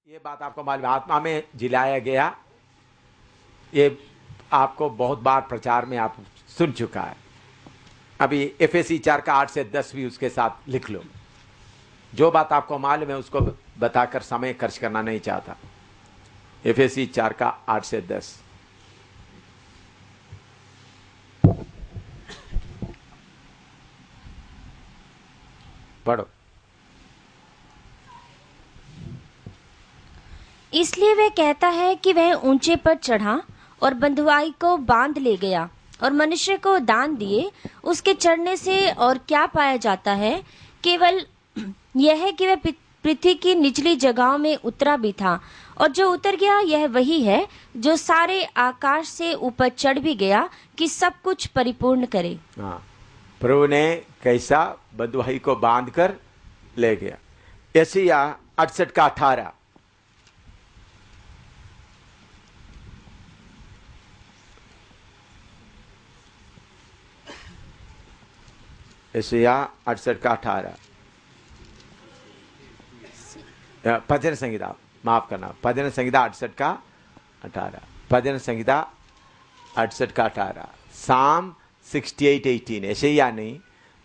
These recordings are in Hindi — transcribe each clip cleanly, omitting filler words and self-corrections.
ये बात आपको मालूम है, आत्मा में जिलाया गया, ये आपको बहुत बार प्रचार में आप सुन चुका है। अभी एफएसी 4 का 8 से 10 भी उसके साथ लिख लो। जो बात आपको मालूम है उसको बताकर समय खर्च करना नहीं चाहता। एफएसी 4 का 8 से 10 पढ़ो। इसलिए वह कहता है कि वह ऊंचे पर चढ़ा और बंधुआई को बांध ले गया और मनुष्य को दान दिए। उसके चढ़ने से और क्या पाया जाता है? केवल यह है कि वह पृथ्वी की निचली जगहों में उतरा भी था, और जो उतर गया यह वही है जो सारे आकाश से ऊपर चढ़ भी गया कि सब कुछ परिपूर्ण करे। हाँ, प्रभु ने कैसा बंधुआई को बांध कर ले गया। यशायाह 68 का 18 यशायाह 68 का 18 भजन संहिता, माफ करना, भजन संहिता 68 का 18, भजन संहिता 68 का 18, साम 68:18, यशायाह नहीं,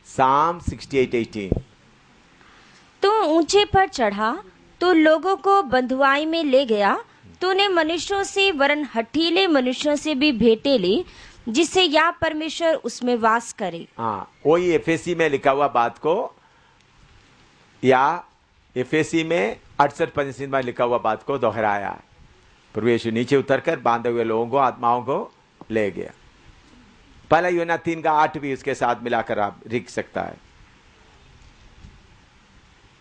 साम 68:18। तू ऊंचे पर चढ़ा, तू लोगों को बंधुआई में ले गया। तूने मनुष्यों से वरन हठीले मनुष्यों से भी भेंटें ली, जिससे या परमेश्वर उसमें वास करे। हाँ, वही एफएसी में लिखा हुआ बात को, या एफएसी में 68 में लिखा हुआ बात को दोहराया है। प्रभु यीशु नीचे उतरकर बांधे हुए लोगों को, आत्माओं को ले गया। पहला यूहन्ना 3 का 8 भी उसके साथ मिलाकर आप लिख सकता है।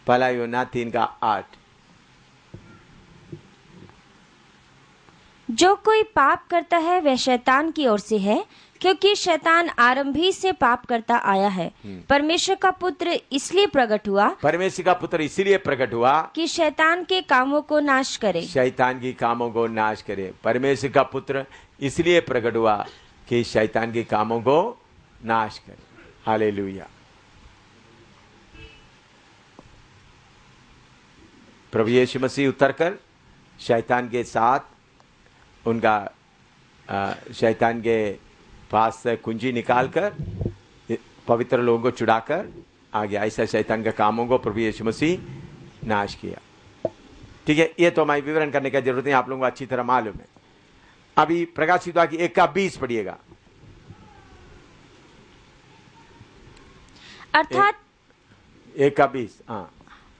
पहला यूहन्ना 3 का 8। जो कोई पाप करता है वह शैतान की ओर से है, क्योंकि शैतान आरंभ ही से पाप करता आया है। परमेश्वर का पुत्र इसलिए प्रकट हुआ, परमेश्वर का पुत्र इसलिए प्रकट हुआ कि शैतान के कामों को नाश करे। शैतान की कामों को नाश करे। परमेश्वर का पुत्र इसलिए प्रकट हुआ कि शैतान के कामों को नाश करे। हालेलुया। प्रभु यीशु मसीह उतरकर शैतान के साथ उनका शैतान के पास से कुंजी निकालकर पवित्र लोगों को छुड़ाकर आ गया। ऐसा शैतान के कामों को प्रभु यीशु मसीह नाश किया। ठीक है, ये तो हमारी विवरण करने की जरूरत नहीं, आप लोगों को अच्छी तरह मालूम है। अभी प्रकाशित वाक्य 1 का 20 पढ़िएगा। अर्थात 1 का 20। हाँ,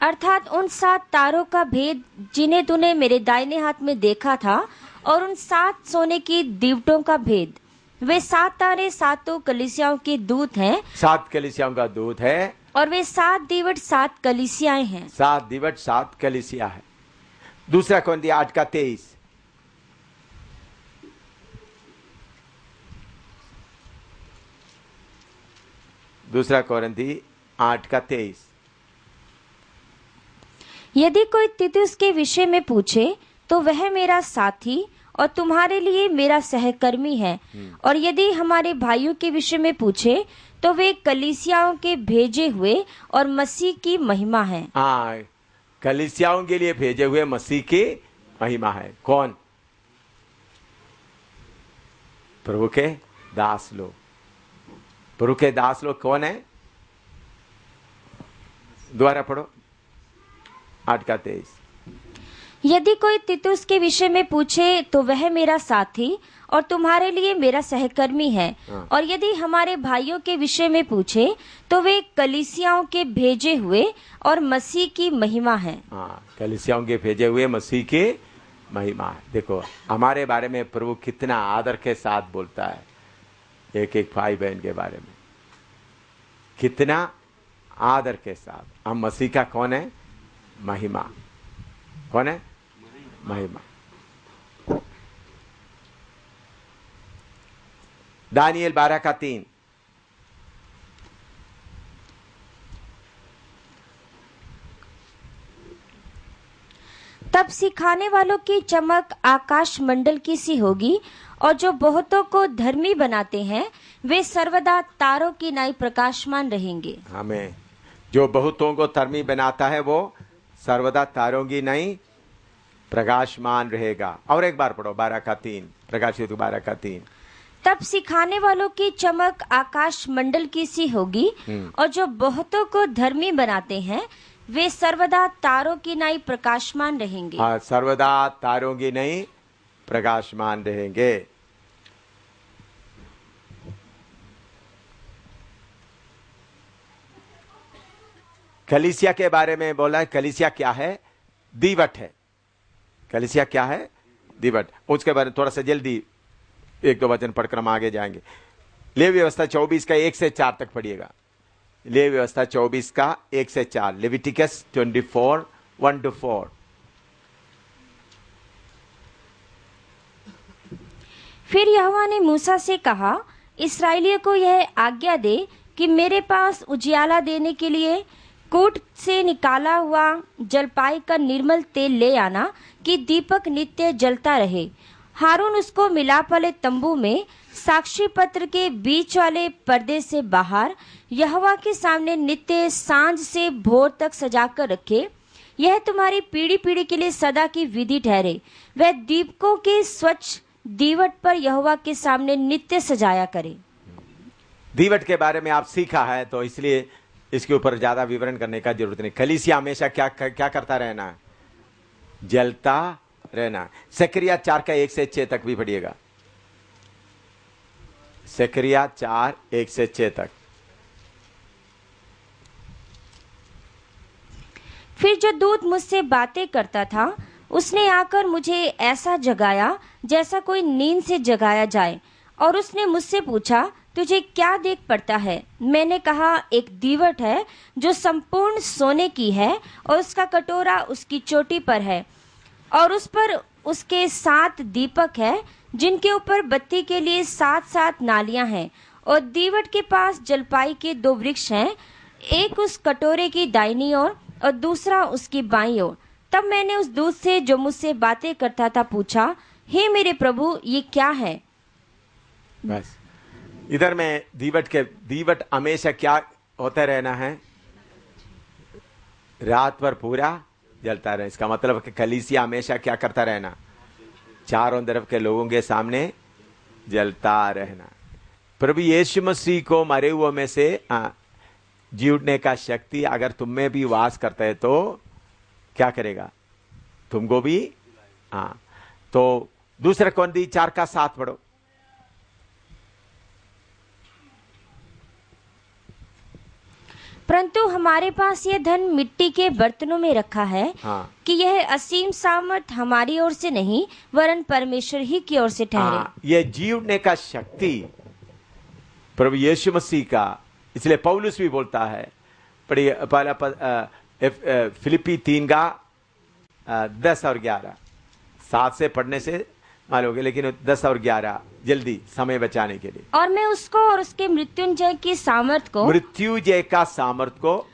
अर्थात उन 7 तारों का भेद जिन्हें तूने मेरे दाहिने हाथ में देखा था, और उन 7 सोने की दीवटों का भेद। वे 7 तारे 7 कलीसियाओं के दूत हैं, 7 कलीसियाओं का दूत है, और वे 7 दीवट 7 कलीसियाएं हैं। 7 दीवट 7 कलीसिया है। दूसरा कौरिन्थी 8 का 23। दूसरा कौरिन्थी 8 का 23। यदि कोई तीतुस के विषय में पूछे तो वह मेरा साथी और तुम्हारे लिए मेरा सहकर्मी है, और यदि हमारे भाइयों के विषय में पूछे तो वे कलीसियाओं के भेजे हुए और मसीह की महिमा है। हाँ, कलीसियाओं के लिए भेजे हुए मसीह की महिमा है। कौन? प्रभु के दास लोग। प्रभु के दास लोग कौन है? दोबारा पढ़ो, 8 का 23। यदि कोई तीतुस के विषय में पूछे तो वह मेरा साथी और तुम्हारे लिए मेरा सहकर्मी है, और यदि हमारे भाइयों के विषय में पूछे तो वे कलीसियाओं के भेजे हुए और मसीह की महिमा है। हाँ, कलीसियाओं के भेजे हुए मसीह की महिमा है। देखो हमारे बारे में प्रभु कितना आदर के साथ बोलता है, एक एक भाई बहन के बारे में कितना आदर के साथ। हम मसीह का कौन है? महिमा। कौन है? महिमा। दानिएल 12 का 3। तब सिखाने वालों की चमक आकाश मंडल की सी होगी, और जो बहुतों को धर्मी बनाते हैं वे सर्वदा तारों की नाई प्रकाशमान रहेंगे। हमें जो बहुतों को धर्मी बनाता है वो सर्वदा तारों की नहीं प्रकाशमान रहेगा। और एक बार पढ़ो 12 का 3, प्रकाशित 12 का 3। तब सिखाने वालों की चमक आकाश मंडल की सी होगी, और जो बहुतों को धर्मी बनाते हैं वे सर्वदा तारों की नाई प्रकाशमान रहेंगे। हाँ, सर्वदा तारों की नहीं प्रकाशमान रहेंगे। कलीसिया के बारे में बोला है, कलीसिया क्या है? दीवट है। कलीसिया क्या है? दीवट। उसके बारे में थोड़ा सा जल्दी 1-2 वचन पढ़कर हम आगे जाएंगे। लेवी व्यवस्था 24 का 1 से 4 तक पढ़िएगा। लेवी व्यवस्था 24 का 1 से 4, लेविटिकस 24 1-4। फिर यहोवा ने मूसा से कहा, इस्राएलियों को यह आज्ञा दे कि मेरे पास उजियाला देने के लिए कूट से निकाला हुआ जलपाई का निर्मल तेल ले आना, कि दीपक नित्य जलता रहे। हारून उसको मिलाप वाले तंबू में साक्षी पत्र के बीच वाले पर्दे से बाहर यहोवा के सामने नित्य सांझ से भोर तक सजा कर रखे। यह तुम्हारी पीढ़ी पीढ़ी के लिए सदा की विधि ठहरे। वह दीपकों के स्वच्छ दीवट पर यहोवा के सामने नित्य सजाया करे। दीवट के बारे में आप सीखा है, तो इसलिए इसके ऊपर ज्यादा विवरण करने का जरूरत नहीं। कलीसिया हमेशा क्या करता रहना है? जलता रहना। जकरिया 4 का 1 से 6 तक भी पढ़िएगा। जकरिया 4 1 से 6 तक। फिर जो दूत मुझसे बातें करता था उसने आकर मुझे ऐसा जगाया जैसा कोई नींद से जगाया जाए, और उसने मुझसे पूछा, तुझे क्या देख पड़ता है? मैंने कहा, एक दीवट है जो संपूर्ण सोने की है, और उसका कटोरा उसकी चोटी पर है, और उस पर उसके 7 दीपक है, जिनके ऊपर बत्ती के लिए 7-7 नालियां हैं। और दीवट के पास जलपाई के 2 वृक्ष हैं, एक उस कटोरे की दाहिनी ओर और दूसरा उसकी बाईं ओर। तब मैंने उस दूत से जो मुझसे बातें करता था पूछा, हे मेरे प्रभु, ये क्या है? बस इधर में दीवट हमेशा क्या होता रहना है? रात भर पूरा जलता रहना। इसका मतलब कि कलीसिया हमेशा क्या करता रहना? चारों तरफ के लोगों के सामने जलता रहना। प्रभु यीशु मसीह को मरे हुए में से जी उठने का शक्ति अगर तुम में भी वास करता है तो क्या करेगा? तुमको भी। तो दूसरा कौंदी 4 का 7 पढ़ो। परंतु हमारे पास यह धन मिट्टी के बर्तनों में रखा है, कि यह असीम सामर्थ हमारी ओर से नहीं वरन परमेश्वर ही की ओर से ठहरे। यह जी उठने का शक्ति प्रभु यीशु मसीह का। इसलिए पौलुस भी बोलता है, पहला फिलिपी 3 का 10 और 11। 7 से पढ़ने से मालूम होगा, लेकिन 10 और 11 जल्दी समय बचाने के लिए। और मैं उसको और उसके मृत्युंजय की सामर्थ को, मृत्युंजय का सामर्थ को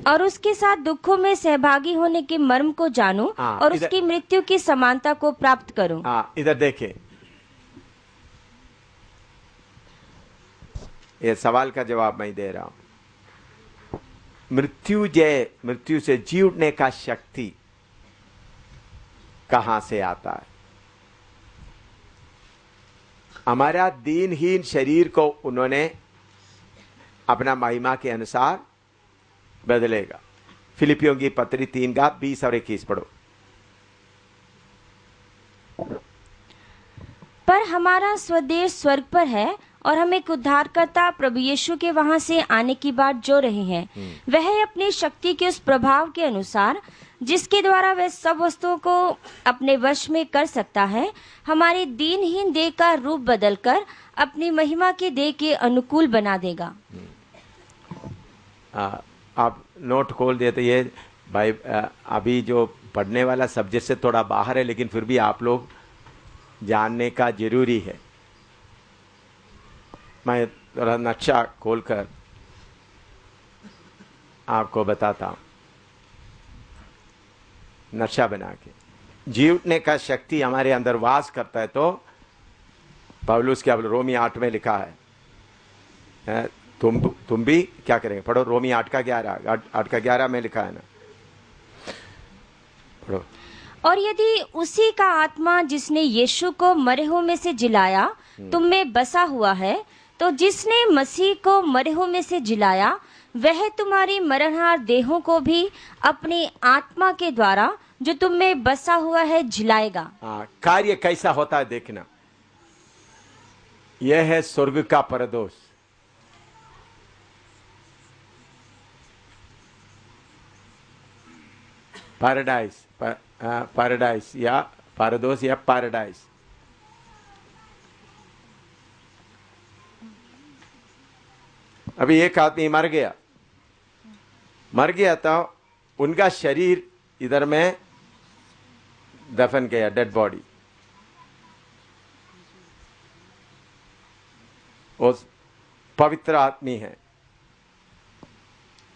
और उसके साथ दुखों में सहभागी होने के मर्म को जानूं, और उसकी मृत्यु की समानता को प्राप्त करूं। इधर देखें, ये सवाल का जवाब मैं दे रहा हूं। मृत्यु से जी उठने का शक्ति कहां से आता है? हमारा दीनहीन शरीर को उन्होंने अपना महिमा के अनुसार बदलेगा। फिलिपियों की पत्री 3 का 20 और 21 पढ़ो। पर हमारा स्वदेश स्वर्ग पर है, और हम एक उद्धारकर्ता प्रभु यीशु के वहां से आने की बाट जो रहे हैं। वह अपनी शक्ति के उस प्रभाव के अनुसार जिसके द्वारा वह सब वस्तुओं को अपने वश में कर सकता है, हमारी दीनहीन देह का रूप बदलकर अपनी महिमा के देह के अनुकूल बना देगा। आप नोट खोल देते ये भाई, अभी जो पढ़ने वाला सब्जेक्ट से थोड़ा बाहर है, लेकिन फिर भी आप लोग जानने का जरूरी है। मैं थोड़ा नक्शा खोलकर आपको बताता हूं। नक्शा बना के जी उठने का शक्ति हमारे अंदर वास करता है, तो पौलुस क्या बोले? रोमी 8 में लिखा है, तुम भी क्या करेंगे? पढ़ो रोमी 8 का 11 में लिखा है ना। पढ़ो। और यदि उसी का आत्मा जिसने यीशु को मरे हुए में से जिलाया तुम में बसा हुआ है, तो जिसने मसीह को मरे हुए में से जिलाया वह तुम्हारी मरणहार देहों को भी अपनी आत्मा के द्वारा जो तुम में बसा हुआ है जिलाएगा। हाँ, कार्य कैसा होता है देखना। यह है स्वर्ग का परदोष। पैराडाइज, पैराडाइज या परदोष या पैराडाइज। अभी एक आदमी मर गया तो उनका शरीर इधर में दफन किया, डेड बॉडी। उस पवित्र आदमी है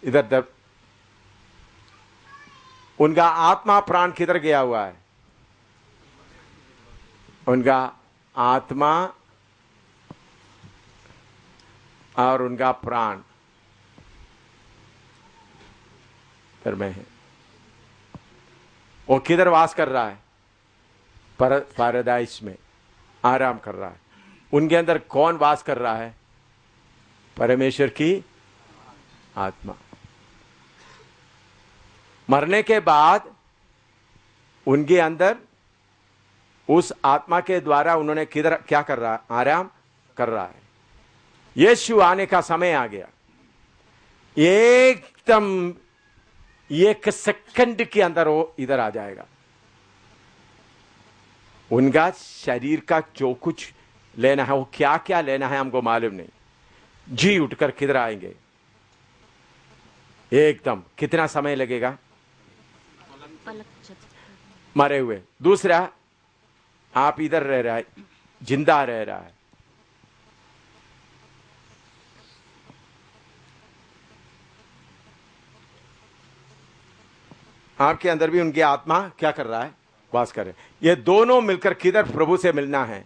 इधर उनका आत्मा प्राण किधर गया हुआ है? उनका आत्मा और उनका प्राण इधर में है। वो किधर वास कर रहा है? पैराडाइस में आराम कर रहा है। उनके अंदर कौन वास कर रहा है? परमेश्वर की आत्मा। मरने के बाद उनके अंदर उस आत्मा के द्वारा उन्होंने किधर क्या कर रहा है? आराम कर रहा है। यीशु आने का समय आ गया। एकदम 1 सेकंड के अंदर वो इधर आ जाएगा। उनका शरीर का जो कुछ लेना है, वो क्या क्या लेना है हमको मालूम नहीं। जी उठकर किधर आएंगे? एकदम कितना समय लगेगा? मरे हुए। दूसरा, आप इधर रह रहा है, जिंदा रह रहा है। आपके अंदर भी उनकी आत्मा क्या कर रहा है? वास कर रहे। ये दोनों मिलकर किधर प्रभु से मिलना है?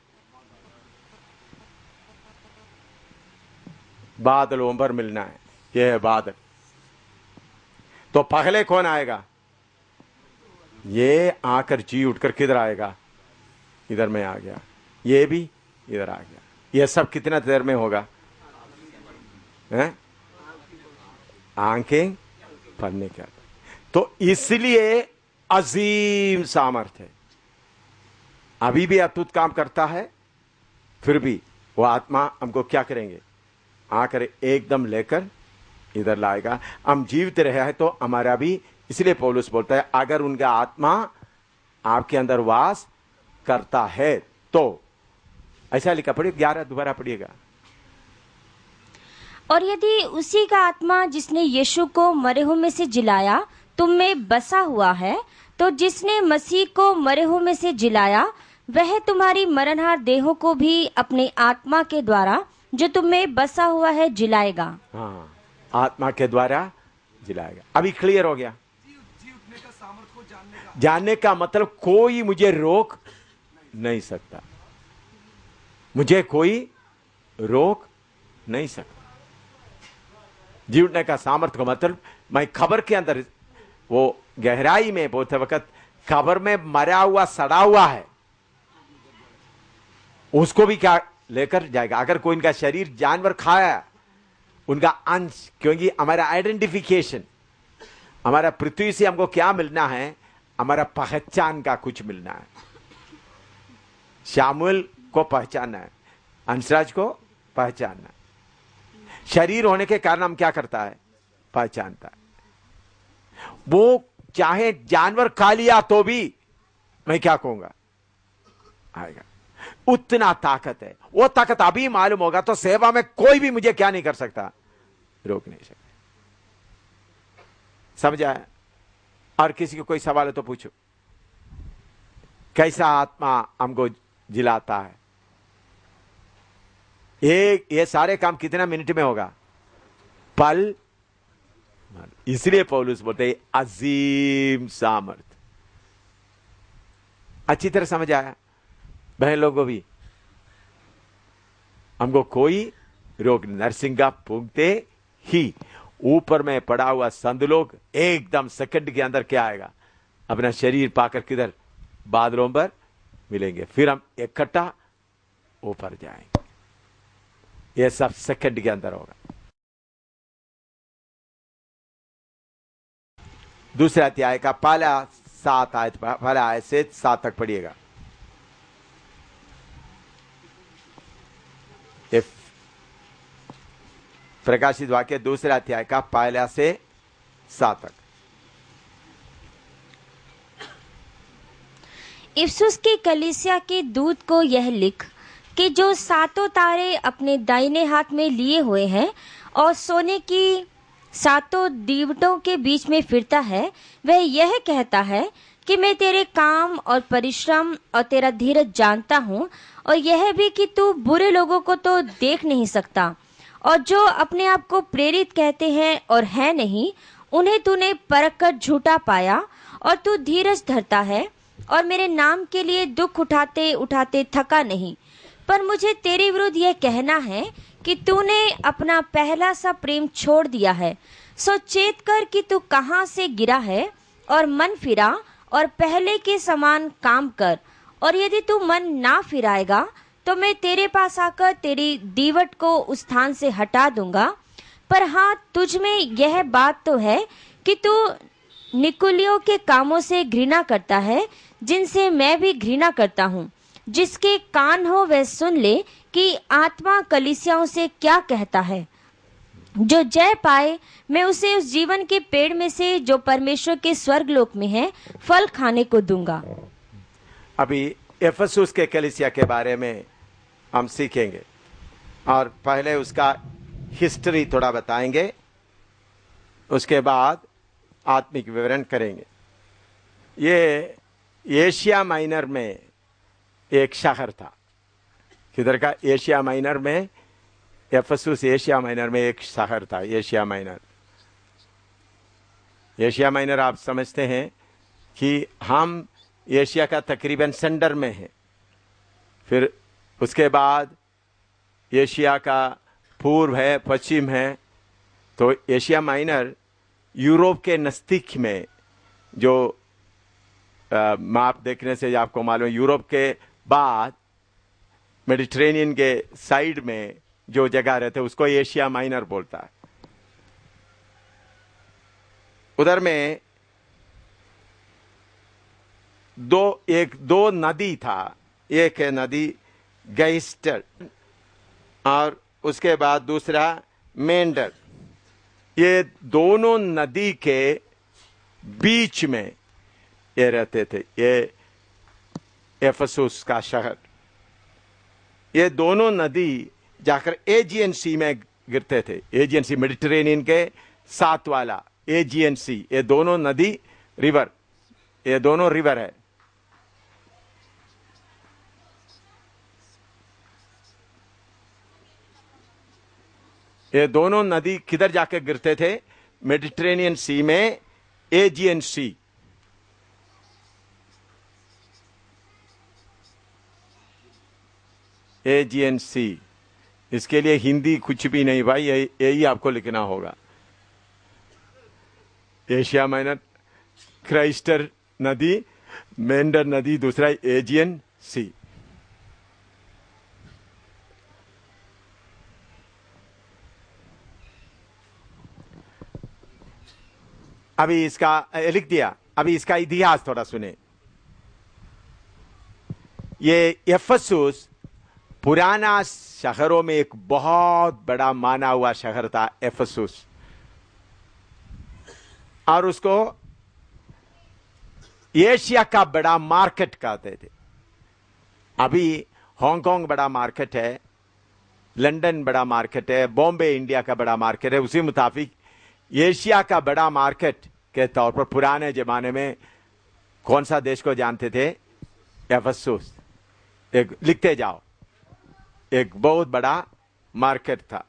बादलों पर मिलना है। यह है बादल। तो पहले कौन आएगा? ये आकर जी उठकर किधर आएगा? इधर में आ गया। ये भी इधर आ गया। ये सब कितना देर में होगा? आंखें पढ़ने का। तो इसलिए अजीम सामर्थ्य है। अभी भी अद्भुत काम करता है। फिर भी वो आत्मा हमको क्या करेंगे? आकर एकदम लेकर इधर लाएगा। हम जीवित रहे हैं तो हमारा भी, इसलिए पौलुस बोलता है अगर उनका आत्मा आपके अंदर वास करता है तो, ऐसा लिखा। पढ़िए 11 दोबारा पढ़िएगा। और यदि उसी का आत्मा जिसने यीशु को मरे हुए में से जिलाया तुम में बसा हुआ है, तो जिसने मसीह को मरे हुए में से जिलाया वह तुम्हारी मरणहार देहों को भी अपने आत्मा के द्वारा जो तुम में बसा हुआ है जिलाएगा। हाँ, आत्मा के द्वारा जिलाएगा। अभी क्लियर हो गया? जानने का मतलब कोई मुझे रोक नहीं सकता। मुझे कोई रोक नहीं सकता। जी उठने का सामर्थ्य का मतलब, मैं खबर के अंदर, वो गहराई में बोलते वक्त खबर में मरा हुआ सड़ा हुआ है, उसको भी क्या लेकर जाएगा। अगर कोई इनका शरीर जानवर खाया, उनका अंश, क्योंकि हमारा आइडेंटिफिकेशन, हमारा पृथ्वी से हमको क्या मिलना है? हमारा पहचान का कुछ मिलना है। शामुएल को पहचानना है, अंशराज को पहचानना। शरीर होने के कारण हम क्या करता है? पहचानता है। वो चाहे जानवर खा लिया तो भी मैं क्या कहूंगा? आएगा। उतना ताकत है। वो ताकत अभी मालूम होगा तो सेवा में कोई भी मुझे क्या नहीं कर सकता? रोक नहीं सकता। समझा? और किसी को कोई सवाल है तो पूछो। कैसा आत्मा हमको जिलाता है? ये सारे काम कितना मिनट में होगा? पल। इसलिए पौलुस बोलते हैं अजीम सामर्थ। अच्छी तरह समझ आया बहन लोगों भी? हमको कोई रोग, नरसिंगा फूंकते ही ऊपर में पड़ा हुआ संतलोक एकदम सेकंड के अंदर क्या आएगा? अपना शरीर पाकर किधर, बादलों पर मिलेंगे, फिर हम इकट्ठा ऊपर जाएंगे। यह सब सेकंड के अंदर होगा। दूसरे अध्याय का पहला 7 आयत, पहला आयत से 7 तक पढ़िएगा। प्रकाशित वाक्य दूसरे अध्याय का पहला से 7 तक। इफिसुस की कलीसिया के दूत को यह लिख कि जो 7 तारे अपने दाहिने हाथ में लिए हुए हैं और सोने की 7 दीवटों के बीच में फिरता है, वह यह कहता है कि मैं तेरे काम और परिश्रम और तेरा धीरज जानता हूँ, और यह भी कि तू बुरे लोगों को तो देख नहीं सकता, और जो अपने आप को प्रेरित कहते हैं और है नहीं, उन्हें तूने परख कर झूठा पाया, और तू धीरज धरता है और मेरे नाम के लिए दुख उठाते उठाते थका नहीं। पर मुझे तेरे विरुद्ध यह कहना है कि तूने अपना पहला सा प्रेम छोड़ दिया है। सो चेत कर कि तू कहाँ से गिरा है, और मन फिरा और पहले के समान काम कर। और यदि तू मन ना फिराएगा तो मैं तेरे पास आकर तेरी दीवट को उस स्थान से हटा दूंगा। पर हाँ, तुझ में यह बात तो है कि तू निकुलियों के कामों से घृणा करता है, जिनसे मैं भी घृणा करता हूँ। जिसके कान हो वह सुन ले कि आत्मा कलीसियाओं से क्या कहता है। जो जय पाए, मैं उसे उस जीवन के पेड़ में से जो परमेश्वर के स्वर्गलोक में है फल खाने को दूंगा। अभी इफिसुस के कलीसिया के बारे में हम सीखेंगे, और पहले उसका हिस्ट्री थोड़ा बताएंगे, उसके बाद आत्मिक विवरण करेंगे। ये एशिया माइनर में एक शहर था। किधर का? एशिया माइनर में, इफिसुस एशिया माइनर में एक शहर था। एशिया माइनर, एशिया माइनर आप समझते हैं कि हम एशिया का तकरीबन सेंटर में हैं। फिर उसके बाद एशिया का पूर्व है, पश्चिम है। तो एशिया माइनर यूरोप के नज़दीक में, जो माप देखने से आपको मालूम है, यूरोप के बाद मेडिटेरेनियन के साइड में जो जगह रहते उसको एशिया माइनर बोलता है। उधर में दो नदी था। एक है नदी गैस्टर, और उसके बाद दूसरा मेंडर। ये दोनों नदी के बीच में ये रहते थे, ये इफिसुस का शहर। ये दोनों नदी जाकर एजियन सी में गिरते थे। एजियन सी, मेडिटेरेनियन के साथ वाला एजियन सी, ये दोनों नदी रिवर, ये दोनों रिवर है। ये दोनों नदी किधर जाकर गिरते थे? मेडिटेरेनियन सी में, एजियन सी। एजियन सी, इसके लिए हिंदी कुछ भी नहीं भाई, यही आपको लिखना होगा। एशिया माइनर, क्राइस्टर नदी, मेंडर नदी, दूसरा एजियन सी। अभी इसका लिख दिया। अभी इसका इतिहास थोड़ा सुने। ये इफिसुस पुराना शहरों में एक बहुत बड़ा माना हुआ शहर था इफिसुस, और उसको एशिया का बड़ा मार्केट कहते थे। अभी हांगकांग बड़ा मार्केट है, लंदन बड़ा मार्केट है, बॉम्बे इंडिया का बड़ा मार्केट है। उसी मुताबिक एशिया का बड़ा मार्केट के तौर पर पुराने जमाने में कौन सा देश को जानते थे? इफिसुस। एक लिखते जाओ, एक बहुत बड़ा मार्केट था।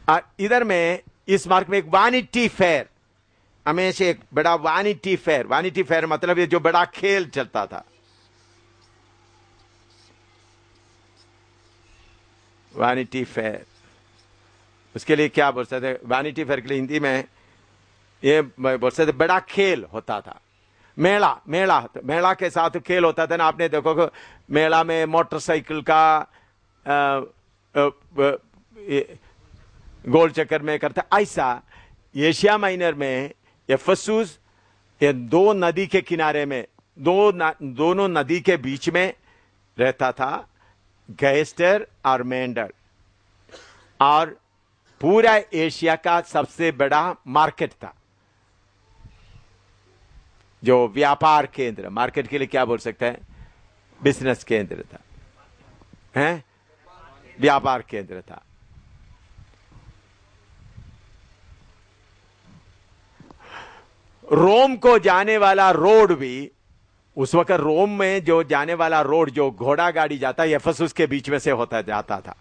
और इधर में इस मार्केट में एक वानिटी फेयर, हमेशा एक बड़ा वानिटी फेयर। वानिटी फेयर मतलब ये जो बड़ा खेल चलता था। वानिटी फेयर, उसके लिए क्या बोल सकते? वानिटी फेयर के लिए हिंदी में ये बोल सकते बड़ा खेल होता था। मेला मेला मेला के साथ खेल होता था ना। आपने देखो कि मेला में मोटरसाइकिल का अ, गोल चक्कर में करता, ऐसा एशिया माइनर में एफेसुस ये दो नदी के किनारे में दोनों नदी के बीच में रहता था गैस्टर और मेंडर, और पूरा एशिया का सबसे बड़ा मार्केट था, जो व्यापार केंद्र, मार्केट के लिए क्या बोल सकते हैं, बिजनेस केंद्र था, हैं, व्यापार केंद्र था। रोम को जाने वाला रोड भी उस वक्त, रोम में जो जाने वाला रोड जो घोड़ा गाड़ी जाता है एफेसुस के बीच में से होता जाता था।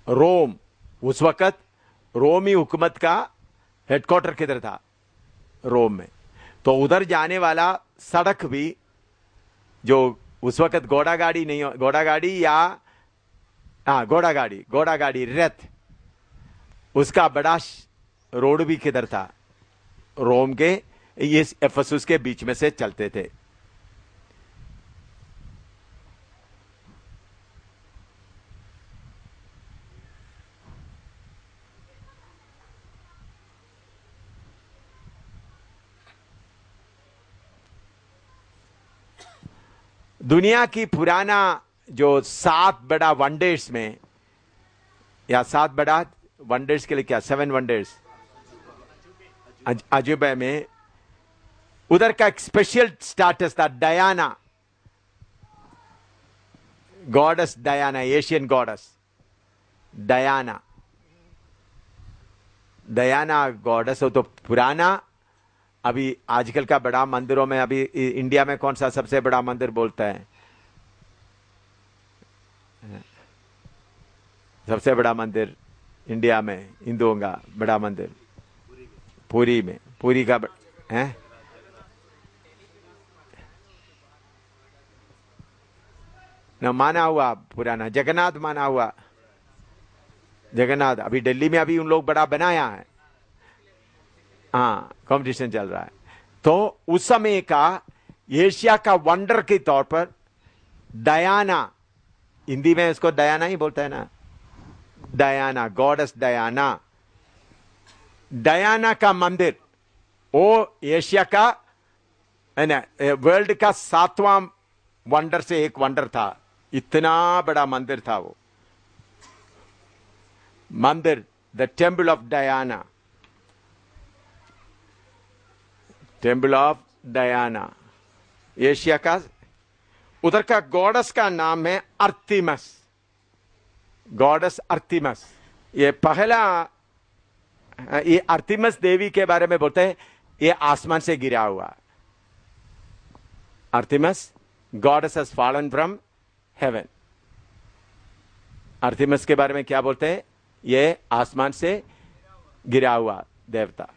रोम उस वक्त रोमी हुकूमत का हेडक्वार्टर किधर था, रोम में। तो उधर जाने वाला सड़क भी, जो उस वक्त घोड़ा गाड़ी नहीं, घोड़ा गाड़ी या घोड़ा गाड़ी रथ, उसका बड़ा रोड भी किधर था, रोम के इस एफेसुस के बीच में से चलते थे। दुनिया की पुराना जो 7 बड़ा वंडर्स में, या 7 बड़ा वंडर्स के लिए क्या, 7 वंडर्स अजूबे में, उधर का एक स्पेशल स्टेटस था Diana, goddess Diana, Asian goddess Diana. Diana goddess हो तो पुराना। अभी आजकल का बड़ा मंदिरों में, अभी इंडिया में कौन सा सबसे बड़ा मंदिर बोलता है, सबसे बड़ा मंदिर इंडिया में हिंदुओं का बड़ा मंदिर पुरी में, पुरी का है ना, माना हुआ पुराना जगन्नाथ माना हुआ जगन्नाथ। अभी दिल्ली में अभी उन लोग बड़ा बनाया है, हाँ कंपटीशन चल रहा है। तो उस समय का एशिया का वंडर के तौर पर डायना, हिंदी में इसको डायना ही बोलता है ना, डायना, गॉडेस डायना। डायना का मंदिर वो एशिया का, वर्ल्ड का 7वां वंडर से एक वंडर था। इतना बड़ा मंदिर था वो मंदिर, the temple of Diana, temple of Diana Asia का। उधर का गॉडेस का नाम है अर्तिमस, गॉडेस अर्तिमस। ये पहला, ये अर्तिमस देवी के बारे में बोलते हैं, ये आसमान से गिरा हुआ Artemis, goddess has fallen from heaven. Artemis के बारे में क्या बोलते हैं, ये आसमान से गिरा हुआ देवता।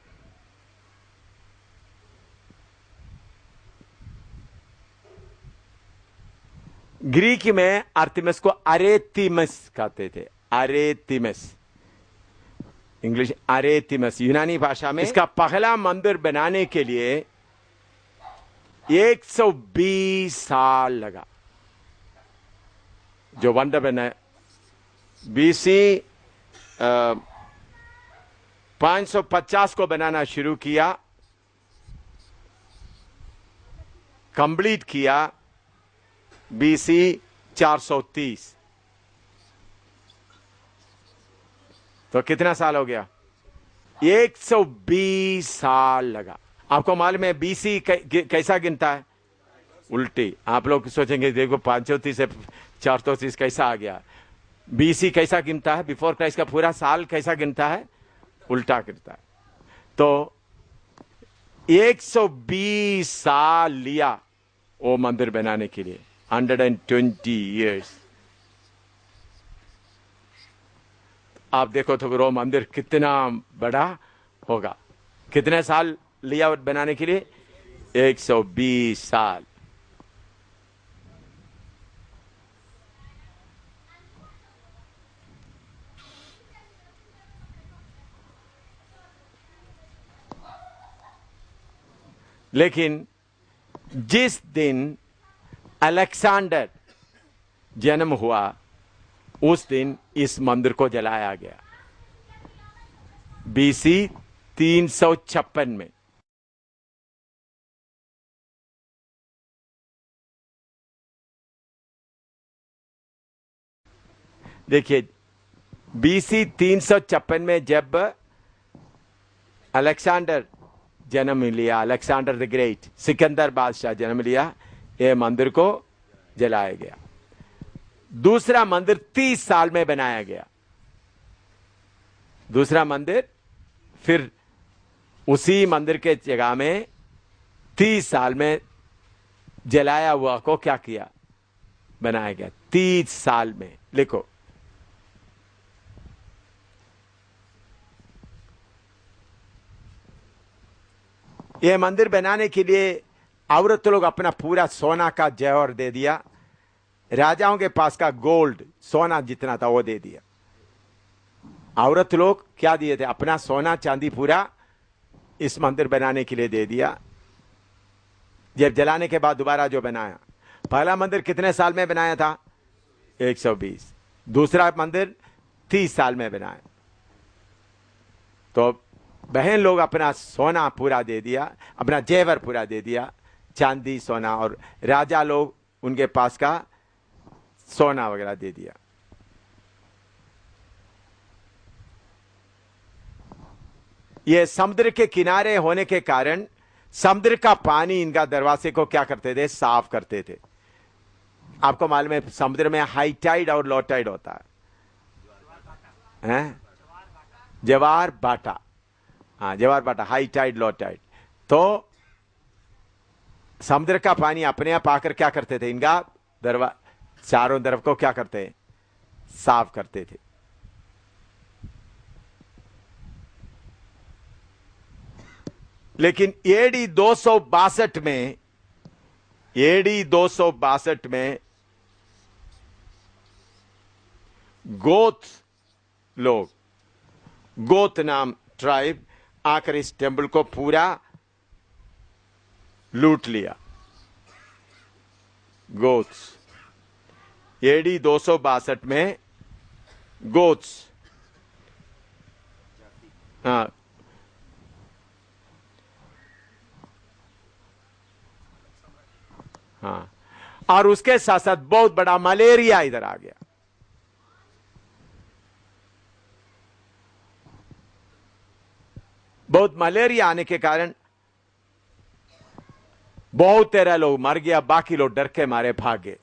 ग्रीक में अर्तिमस को अरेतिमस कहते थे, अरेतिमस, इंग्लिश अरेतिमस। यूनानी भाषा में इसका पहला मंदिर बनाने के लिए 120 साल लगा। जो वंडर बना बीसी 550 को बनाना शुरू किया, कंप्लीट किया बीसी 430। तो कितना साल हो गया, 120 साल लगा। आपको मालूम है बीसी कैसा गिनता है, उल्टी। आप लोग सोचेंगे देखो 530 से 430 कैसा आ गया। बीसी कैसा गिनता है, बिफोर क्राइस्ट का पूरा साल कैसा गिनता है, उल्टा गिनता है। तो 120 साल लिया वो मंदिर बनाने के लिए, 120 years। आप देखो तो वो मंदिर कितना बड़ा होगा। कितने साल लिया बनाने के लिए, 120 साल। लेकिन जिस दिन अलेक्जेंडर जन्म हुआ उस दिन इस मंदिर को जलाया गया, BC 356 में। देखिए BC 356 में जब अलेक्जेंडर जन्म लिया, अलेक्जेंडर द ग्रेट, सिकंदर बादशाह जन्म लिया, यह मंदिर को जलाया गया। दूसरा मंदिर 30 साल में बनाया गया। दूसरा मंदिर फिर उसी मंदिर के जगह में 30 साल में जलाया हुआ को क्या किया, बनाया गया 30 साल में। लिखो, यह मंदिर बनाने के लिए औरत लोग अपना पूरा सोना का जौहर दे दिया, राजाओं के पास का गोल्ड सोना जितना था वो दे दिया। औरत लोग क्या दिए थे, अपना सोना चांदी पूरा इस मंदिर बनाने के लिए दे दिया। जब जलाने के बाद दोबारा जो बनाया, पहला मंदिर कितने साल में बनाया था, 120। दूसरा मंदिर 30 साल में बनाया। तो बहन लोग अपना सोना पूरा दे दिया, अपना जेवर पूरा दे दिया, चांदी सोना, और राजा लोग उनके पास का सोना वगैरह दे दिया। ये समुद्र के किनारे होने के कारण समुद्र का पानी इनका दरवाजे को क्या करते थे, साफ करते थे। आपको मालूम है समुद्र में हाई टाइड और लो टाइड होता है, जवार बाटा, हाँ जवार बाटा, हाई टाइड लो टाइड। तो समुद्र का पानी अपने आप आकर क्या करते थे, इनका चारों तरफ को क्या करते हैं, साफ करते थे। लेकिन एडी 262 में, एडी 262 में गोत लोग, गोत नाम ट्राइब आकर इस टेंपल को पूरा लूट लिया। गोत्स, एडी 262 में गोत्स, हाँ, हाँ, और उसके साथ साथ बहुत बड़ा मलेरिया इधर आ गया। बहुत मलेरिया आने के कारण बहुत तेरह लोग मर गया, बाकी लोग डर के मारे भागे।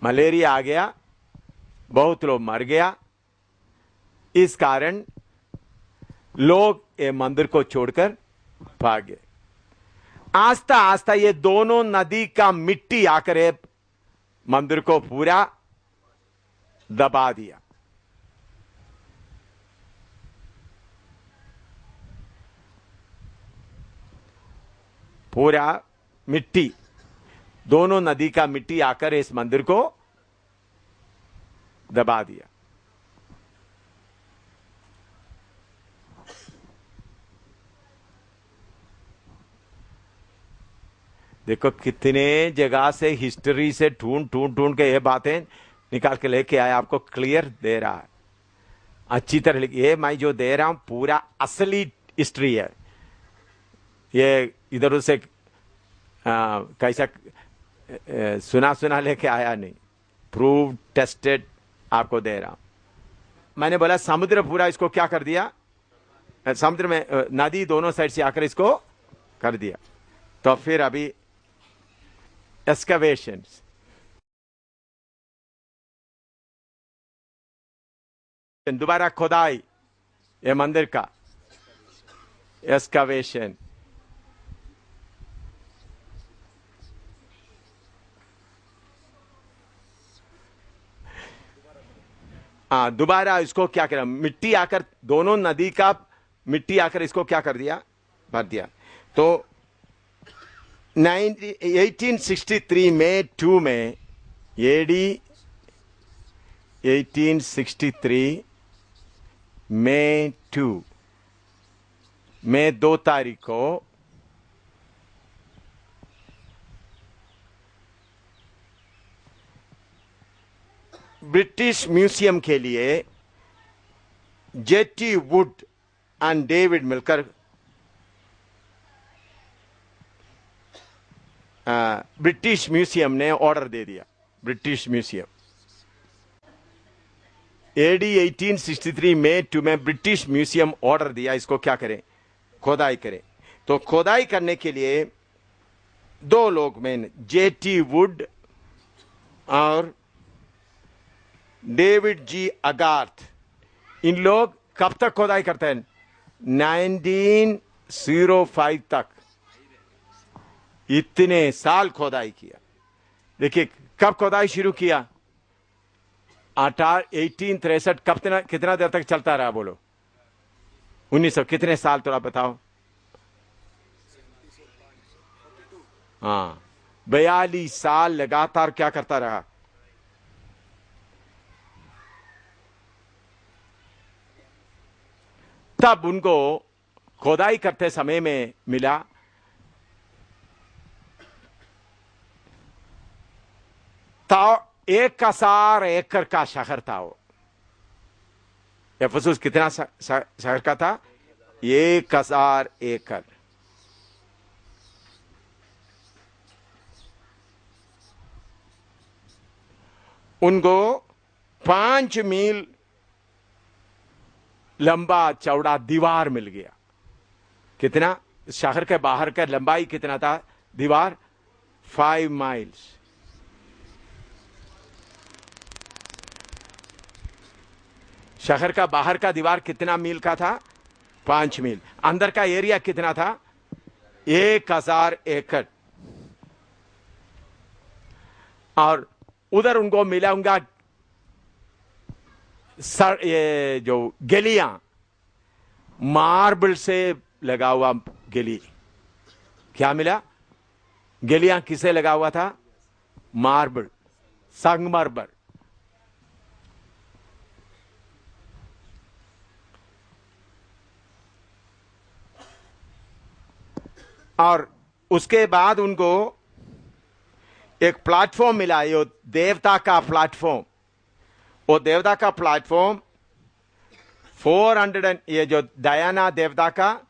मलेरिया आ गया, बहुत लोग मर गया। इस कारण लोग ये मंदिर को छोड़कर भागे। आस्ता आस्ता ये दोनों नदी का मिट्टी आकर मंदिर को पूरा दबा दिया। पूरा मिट्टी, दोनों नदी का मिट्टी आकर इस मंदिर को दबा दिया। देखो कितने जगह से हिस्ट्री से ढूंढ ढूंढ ढूंढ के ये बातें निकाल के लेके आया, आपको क्लियर दे रहा है अच्छी तरह। ये मैं जो दे रहा हूं पूरा असली हिस्ट्री है, ये इधर उधर से कैसा सुना सुना लेके आया नहीं, प्रूव टेस्टेड आपको दे रहा हूं। मैंने बोला समुद्र पूरा इसको क्या कर दिया, समुद्र में नदी दोनों साइड से आकर इसको कर दिया। तो फिर अभी एक्सकवेशंस, दोबारा खुदाई ये मंदिर का एक्सकवेशन, दोबारा इसको क्या करा, मिट्टी आकर दोनों नदी का मिट्टी आकर इसको क्या कर दिया, भर दिया। तो 1863 में 2 में, एडी 1863 में 2 मई 2 तारीख को ब्रिटिश म्यूजियम के लिए जेटी वुड एंड डेविड मिलकर ब्रिटिश म्यूजियम ने ऑर्डर दे दिया। ब्रिटिश म्यूजियम एडी 1863 में ब्रिटिश म्यूजियम ऑर्डर दिया, इसको क्या करें, खोदाई करें। तो खोदाई करने के लिए 2 लोग मेन, जेटी वुड और डेविड जी अगार्थ, इन लोग कब तक खोदाई करते हैं, 1905 तक, इतने साल खोदाई किया। देखिए कब खोदाई शुरू किया, 1863, कब कितना देर तक चलता रहा, बोलो 1900, कितने साल थोड़ा बताओ। हाँ, 42 साल लगातार क्या करता रहा। तब उनको खोदाई करते समय में मिला 1000 एकड़ का शहर था वो। एफेसुस कितना शहर का था, 1000 एकड़। उनको 5 मील लंबा चौड़ा दीवार मिल गया। कितना, शहर के बाहर का लंबाई कितना था दीवार, 5 माइल्स। शहर का बाहर का दीवार कितना मील का था, 5 मील। अंदर का एरिया कितना था, 1000 एकड़। और उधर उनको मिला उनका ये जो गलियां, मार्बल से लगा हुआ गली। क्या मिला, गलियां किसे लगा हुआ था, मार्बल, संगमरमर। और उसके बाद उनको एक प्लेटफॉर्म मिला, ये देवता का प्लेटफॉर्म। वो देवता का प्लेटफॉर्म 400, ये जो डायना देवता का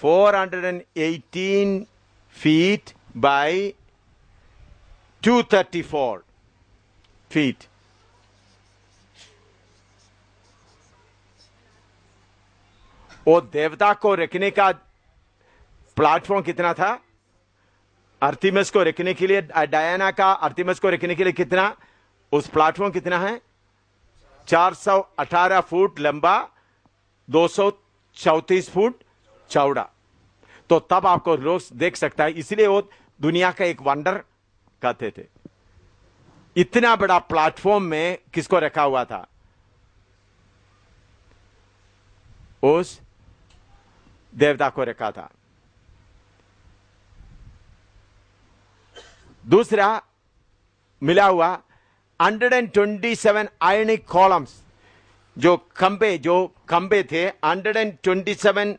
418 फीट बाय 234 फीट। वो देवता को रखने का प्लेटफॉर्म कितना था, आर्टेमिस को रखने के लिए, डायना का आर्टेमिस को रखने के लिए कितना, उस प्लेटफॉर्म कितना है, 418 फुट लंबा, 234 फुट चौड़ा। तो तब आपको रोज देख सकता है, इसलिए वो दुनिया का एक वंडर कहते थे। इतना बड़ा प्लेटफॉर्म में किसको रखा हुआ था, उस देवता को रखा था। दूसरा मिला हुआ 127 आयनिक कॉलम्स, जो खंबे थे 127,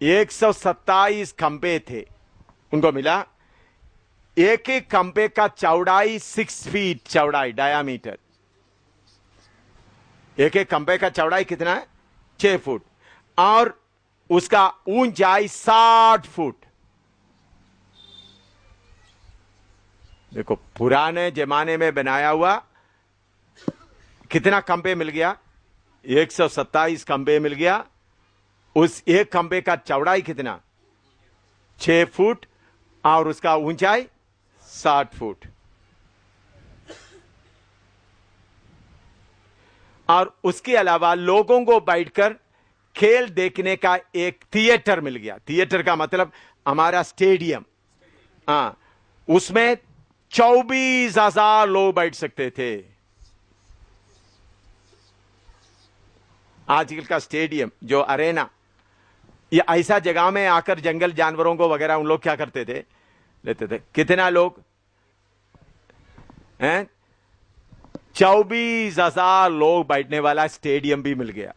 127 खंबे थे उनको मिला। एक एक खंबे का चौड़ाई 6 फीट चौड़ाई, डायामीटर। एक एक खंबे का चौड़ाई कितना है, 6 फुट, और उसका ऊंचाई 60 फुट। देखो पुराने जमाने में बनाया हुआ कितना खंबे मिल गया, 127 खंबे मिल गया। उस एक खंबे का चौड़ाई कितना, 6 फुट, और उसका ऊंचाई 60 फुट। और उसके अलावा लोगों को बैठकर खेल देखने का एक थिएटर मिल गया। थिएटर का मतलब हमारा स्टेडियम। उसमें 24,000 लोग बैठ सकते थे। आजकल का स्टेडियम जो अरेना, ये ऐसा जगह में आकर जंगल जानवरों को वगैरह उन लोग क्या करते थे, लेते थे। कितना लोग हैं, 24,000 लोग बैठने वाला स्टेडियम भी मिल गया।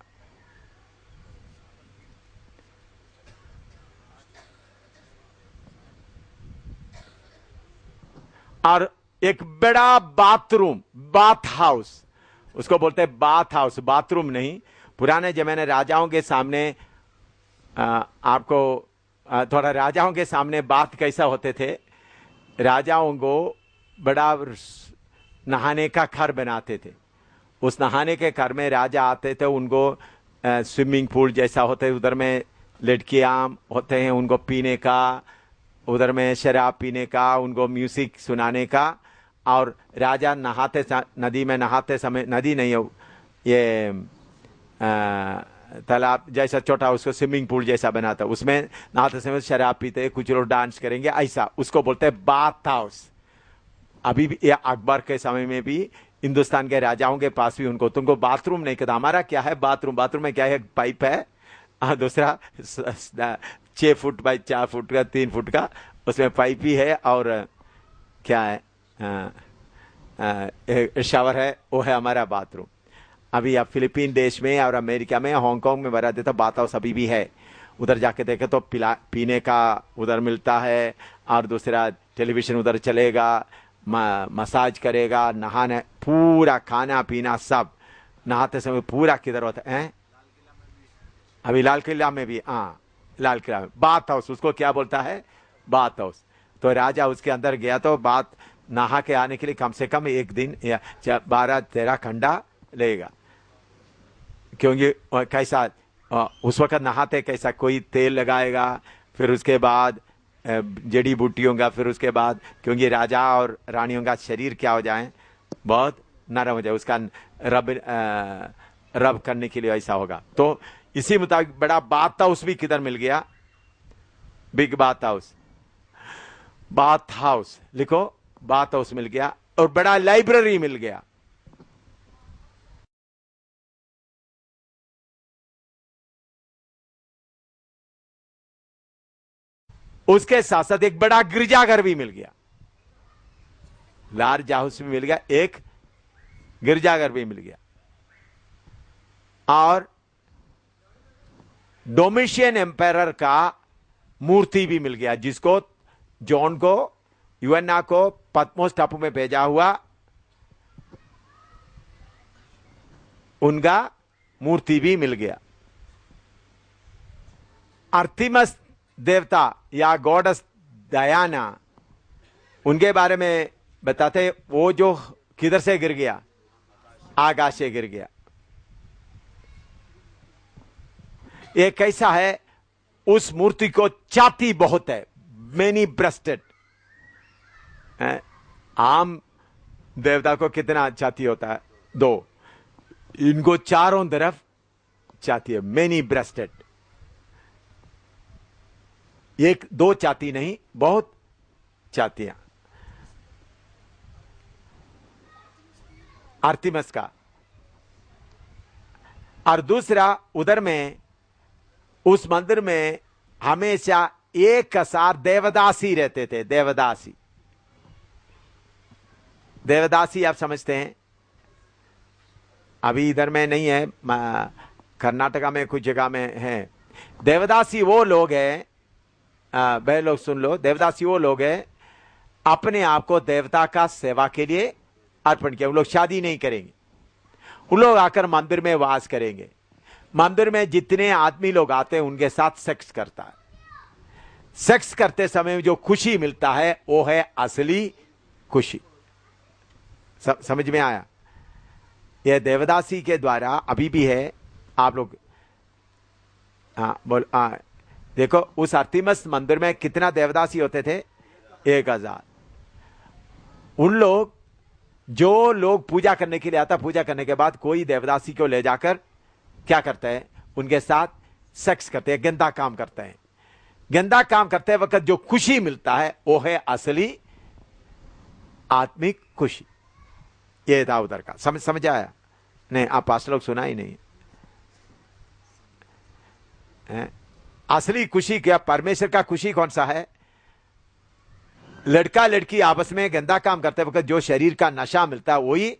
और एक बड़ा बाथरूम, बाथ हाउस, उसको बोलते हैं बाथ हाउस, बाथरूम नहीं। पुराने जमाने राजाओं के सामने आपको थोड़ा राजाओं के सामने बात कैसा होते थे, राजाओं को बड़ा नहाने का घर बनाते थे। उस नहाने के घर में राजा आते थे, उनको स्विमिंग पूल जैसा होते, उधर में लड़कियां होते हैं, उनको पीने का, उधर में शराब पीने का, उनको म्यूजिक सुनाने का। और राजा नहाते नदी में नहाते समय, नदी नहीं हो ये तालाब जैसा छोटा, उसको स्विमिंग पूल जैसा बनाता, उसमें नहाते समय शराब पीते, कुछ लोग डांस करेंगे, ऐसा उसको बोलते हैं बाथ हाउस। अभी भी अकबर के समय में भी हिंदुस्तान के राजाओं के पास भी उनको, तुमको बाथरूम नहीं कहता, हमारा क्या है बाथरूम, बाथरूम में क्या है, पाइप है, दूसरा 6 फुट बाई 4 फुट का, 3 फुट का, उसमें पाइप भी है, और क्या है शावर है, वो है हमारा बाथरूम। अभी आप फिलीपीन देश में और अमेरिका में, हांगकांग में बना देता बाथ हाउस अभी भी है। उधर जाके देखे तो पीने का उधर मिलता है, और दूसरा टेलीविजन उधर चलेगा, मसाज करेगा, नहाने, पूरा खाना पीना सब, नहाते समय पूरा किधर होता है। अभी लाल किला में भी, हाँ लाल किला में बाथ हाउस, उसको क्या बोलता है, बाथ हाउस। तो राजा उसके अंदर गया तो बात नहा के आने के लिए कम से कम 1 दिन या 12-13 घंटा लेगा, क्योंकि कैसा उस वक्त नहाते कैसा, कोई तेल लगाएगा, फिर उसके बाद जड़ी बूटियों का, फिर उसके बाद क्योंकि राजा और रानियों का शरीर क्या हो जाए, बहुत नरम हो जाए, उसका रब करने के लिए ऐसा होगा। तो इसी मुताबिक बड़ा बाथ हाउस भी किधर मिल गया, big bath house, bath house लिखो, बाथ हाउस मिल गया, और बड़ा लाइब्रेरी मिल गया। उसके साथ साथ एक बड़ा गिरजाघर भी मिल गया, लार्ज हाउस भी मिल गया, एक गिरजाघर भी मिल गया, और डोमिशियन एम्पायर का मूर्ति भी मिल गया, जिसको जॉन को, यूएनआ को पद्मोस टापू में भेजा हुआ, उनका मूर्ति भी मिल गया। आर्थिमस देवता या गॉडस डायना, उनके बारे में बताते, वो जो किधर से गिर गया, आकाश से गिर गया। ये कैसा है, उस मूर्ति को छाती बहुत है, मेनी ब्रेस्टेड। आम देवता को कितना छाती होता है, 2, इनको चारों तरफ छाती है, मेनी ब्रेस्टेड। 1-2 छाती नहीं, बहुत छातियां आर्थिमस का। और दूसरा, उधर में उस मंदिर में हमेशा 1000 देवदासी रहते थे, देवदासी। देवदासी आप समझते हैं, अभी इधर में नहीं है, कर्नाटका में कुछ जगह में है। देवदासी वो लोग हैं, वह लोग सुन लो, देवदासी वो लोग हैं अपने आप को देवता का सेवा के लिए अर्पण किया। वो लोग शादी नहीं करेंगे, उन लोग आकर मंदिर में वास करेंगे, मंदिर में जितने आदमी लोग आते हैं उनके साथ सेक्स करता है। सेक्स करते समय जो खुशी मिलता है वो है असली खुशी। समझ में आया? यह देवदासी के द्वारा अभी भी है। आप लोग देखो, उस आर्तिमस मंदिर में कितना देवदासी होते थे, 1000। उन लोग, जो लोग पूजा करने के लिए आता, पूजा करने के बाद कोई देवदासी को ले जाकर क्या करते हैं, उनके साथ सेक्स करते हैं, गंदा काम करते हैं। गंदा काम करते वक्त जो खुशी मिलता है वो है असली आत्मिक खुशी। ये था उधर का। समझ आया? नहीं, आप पास लोग सुना ही नहीं है? असली खुशी क्या, परमेश्वर का खुशी कौन सा है? लड़का लड़की आपस में गंदा काम करते वक्त जो शरीर का नशा मिलता है वही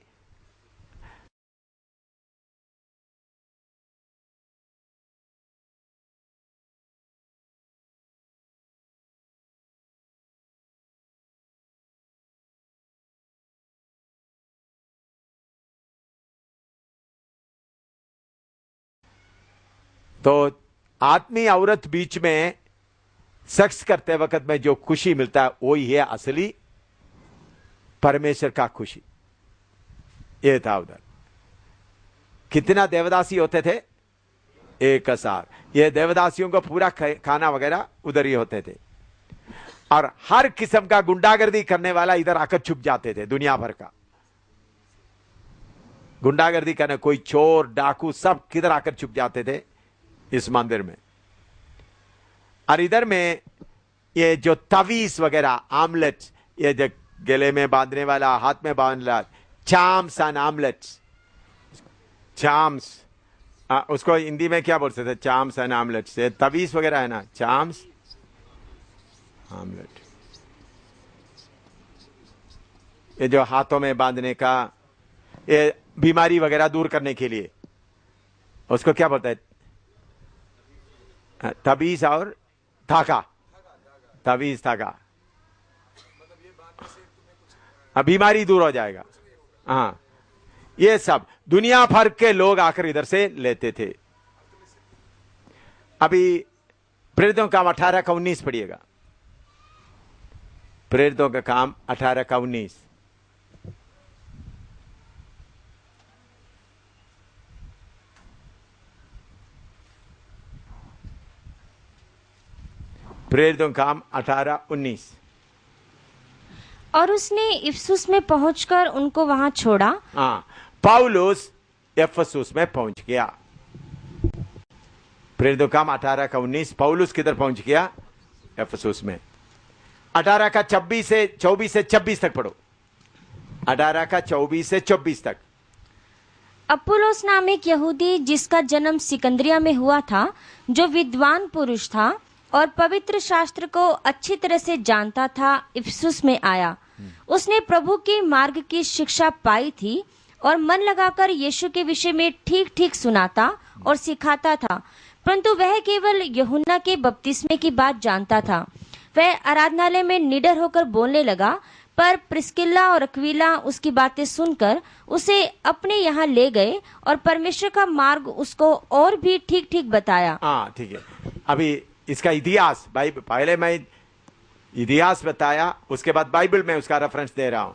तो आदमी औरत बीच में सेक्स करते वक्त में जो खुशी मिलता है वही है असली परमेश्वर का खुशी। ये था उधर। कितना देवदासी होते थे? 1000। ये देवदासियों को पूरा खाना वगैरह उधर ही होते थे। और हर किस्म का गुंडागर्दी करने वाला इधर आकर छुप जाते थे। दुनिया भर का गुंडागर्दी करने, कोई चोर डाकू सब किधर आकर छुप जाते थे? इस मंदिर में। और इधर में ये जो तवीज वगैरह, आमलेट्स, ये जो गले में बांधने वाला, हाथ में बांधने वाला, चाम्स एंड आमलेट्स। चाम्स उसको हिंदी में क्या बोल सकते थे? चाम्स एंड आमलेट्स। ये तवीज वगैरह है ना, चाम्स आमलेट। ये जो हाथों में बांधने का, ये बीमारी वगैरह दूर करने के लिए, उसको क्या बोलता है? तबीज और धागा। तवीज धागा। बीमारी दूर हो जाएगा। हाँ, ये सब दुनिया भर के लोग आकर इधर से लेते थे। अभी प्रेरितों का काम 18 का 19 पढ़िएगा। प्रेरितों का काम 18 का 19। प्रेरितों का काम 18-19। और उसने इफिसुस में पहुंचकर उनको वहां छोड़ा। हाँ, पौलुस इफिसुस में पहुंच गया। प्रेरितों का काम 18 का 19। पौलुस किधर पहुंच गया? इफिसुस में। 18 का 24 से 26 तक पढ़ो। 18 का 24 से 24 तक। अपुल्लोस नाम एक यहूदी, जिसका जन्म सिकंदरिया में हुआ था, जो विद्वान पुरुष था और पवित्र शास्त्र को अच्छी तरह से जानता था, इफिसुस में आया। उसने प्रभु के मार्ग की शिक्षा पाई थी और मन लगाकर यीशु के विषय में ठीक ठीक सुनाता और सिखाता था। परंतु वह केवल यूहन्ना के बपतिस्मे की बात जानता था। वह आराधनालय में निडर होकर बोलने लगा, पर प्रिस्किल्ला और अक्विला उसकी बातें सुनकर उसे अपने यहाँ ले गए और परमेश्वर का मार्ग उसको और भी ठीक ठीक बताया। हाँ, ठीक है। अभी इसका इतिहास, पहले मैं इतिहास बताया, उसके बाद बाइबल में उसका रेफरेंस दे रहा हूं।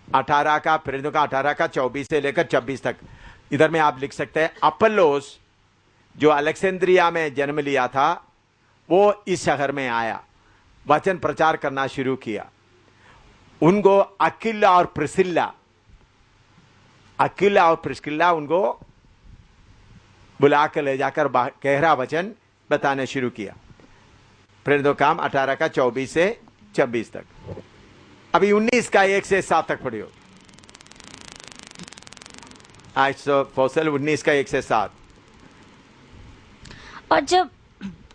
18 का, प्रेरितों का 18 का 24 से लेकर 26 तक। इधर में आप लिख सकते हैं, अपोल्लोस जो अलेक्जेंद्रिया में जन्म लिया था, वो इस शहर में आया, वचन प्रचार करना शुरू किया। उनको अक्विला और प्रिस्किल्ला उनको बुलाकर ले जाकर गहरा वचन बताने शुरू किया। प्रेरितों का काम 18 का 24 से 26 तक। अभी 19 का 1 से 7 तक पढ़ियो। फौसल 19 का 1 से 7।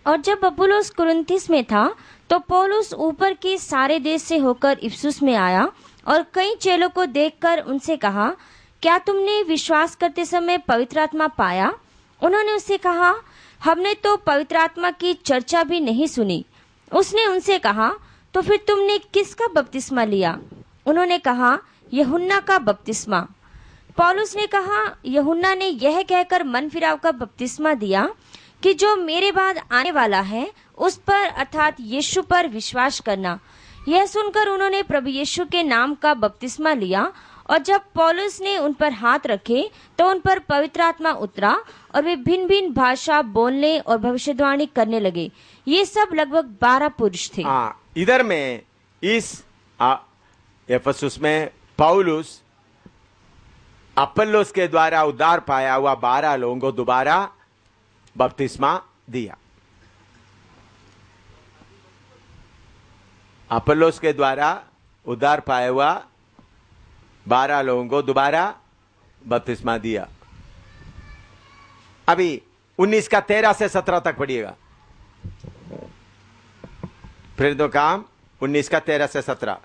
और जब अपुल्लोस कुरिन्थिस में था, तो पौलुस ऊपर के सारे देश से होकर इफिसुस में आया और कई चेलों को देखकर उनसे कहा, क्या तुमने विश्वास करते समय पवित्र आत्मा पाया? उन्होंने उससे कहा, हमने तो पवित्र आत्मा की चर्चा भी नहीं सुनी। उसने उनसे कहा, तो फिर तुमने किसका बपतिस्मा लिया? उन्होंने कहा, यूहन्ना का बपतिस्मा। पौलुस ने कहा, यूहन्ना ने यह कहकर मन फिराव का बपतिस्मा दिया कि जो मेरे बाद आने वाला है उस पर, अर्थात यीशु पर विश्वास करना। यह सुनकर उन्होंने प्रभु यीशु के नाम का बपतिस्मा लिया। और जब पौलुस ने उन पर हाथ रखे तो उन पर पवित्र आत्मा उतरा और वे भिन्न भिन्न भाषा बोलने और भविष्यवाणी करने लगे। ये सब लगभग 12 पुरुष थे। इधर में इस इफिसुस में पौलुस अपोल्लोस के द्वारा उद्धार पाया हुआ 12 लोगों को दोबारा बपतिस्मा दिया। अपोल्लोस के द्वारा उद्धार पाया हुआ 12 लोगों को दोबारा बपतिस्मा दिया। अभी 19 का 13 से 17 तक पढ़िएगा। प्रेरितों का काम 19 का 13 से 17।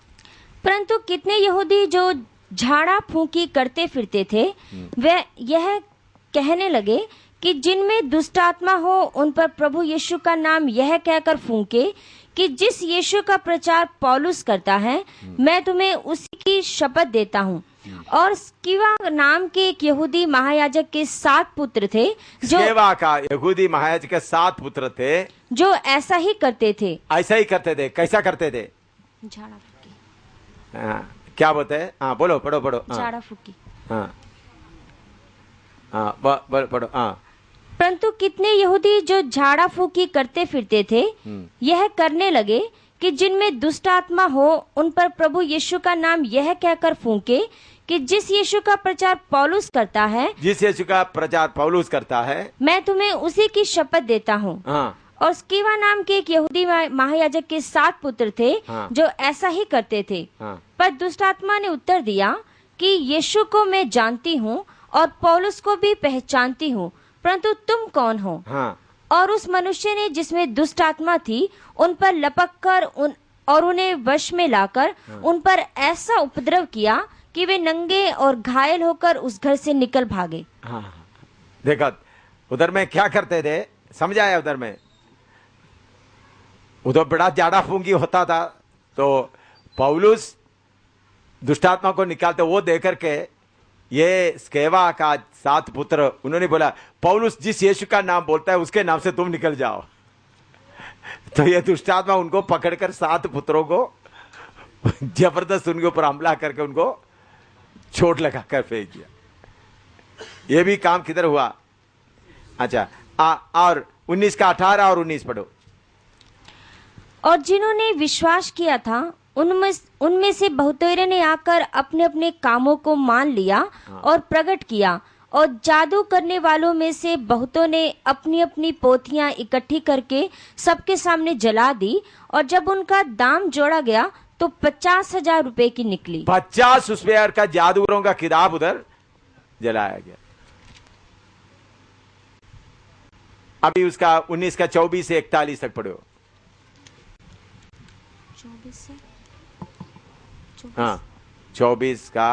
परंतु कितने यहूदी जो झाड़ा फूंकी करते फिरते थे, वे यह कहने लगे कि जिनमें दुष्ट आत्मा हो उन पर प्रभु यीशु का नाम यह कहकर फूंके कि जिस यीशु का प्रचार पौलुस करता है, मैं तुम्हें उसी की शपथ देता हूँ। और स्किवा नाम के एक यहूदी महायाजक के 7 पुत्र थे जो स्केवा का यहूदी महायाजक के 7 पुत्र थे जो ऐसा ही करते थे। ऐसा ही करते थे। कैसा करते थे? झाड़ा फूकी। क्या बोलते हैं? हाँ बोलो, पढ़ो पढ़ो। झाड़ा फूकी। हाँ पढ़ो। हाँ परंतु कितने यहूदी जो झाड़ा फूकी करते फिरते थे यह करने लगे कि जिनमें दुष्ट आत्मा हो उन पर प्रभु यीशु का नाम यह कहकर फूंके कि जिस यीशु का प्रचार पौलुस करता है, जिस यीशु का प्रचार पौलुस करता है, मैं तुम्हें उसी की शपथ देता हूँ। हाँ। और स्किवा नाम के एक यहूदी महायाजक के 7 पुत्र थे हाँ। जो ऐसा ही करते थे। हाँ। पर दुष्ट आत्मा ने उत्तर दिया कि यीशु को मैं जानती हूँ और पौलुस को भी पहचानती हूँ, परंतु तुम कौन हो? हाँ। और उस मनुष्य ने जिसमें दुष्ट आत्मा थी उन पर लपक कर और उन्हें वश में लाकर उन पर ऐसा उपद्रव किया कि वे नंगे और घायल होकर उस घर से निकल भागे। हाँ। देखा उधर में क्या करते थे, समझाया। उधर में उधर बड़ा जाड़ा फूंकी होता था तो पौलुस दुष्टात्मा को निकालते, वो देकर के ये स्केवा का 7 पुत्र उन्होंने बोला पौलुस जिस यीशु का नाम बोलता है उसके नाम से तुम निकल जाओ। तो ये दुष्टात्मा उनको पकड़कर 7 पुत्रों को जबरदस्त उनके ऊपर हमला करके उनको चोट लगाकर फेंक दिया। ये भी काम किधर हुआ? अच्छा और 19 का 18 और 19 पढ़ो। और जिन्होंने विश्वास किया था उनमें से बहुतेरे ने आकर अपने अपने कामों को मान लिया और प्रकट किया, और जादू करने वालों में से बहुतों ने अपनी अपनी पोथियां इकट्ठी करके सबके सामने जला दी, और जब उनका दाम जोड़ा गया तो 50,000 रुपए की निकली। 50 रुपये का जादूगरों का किताब उधर जलाया गया। अभी उसका 19 का 24 से 41 तक पढ़ो। 24 का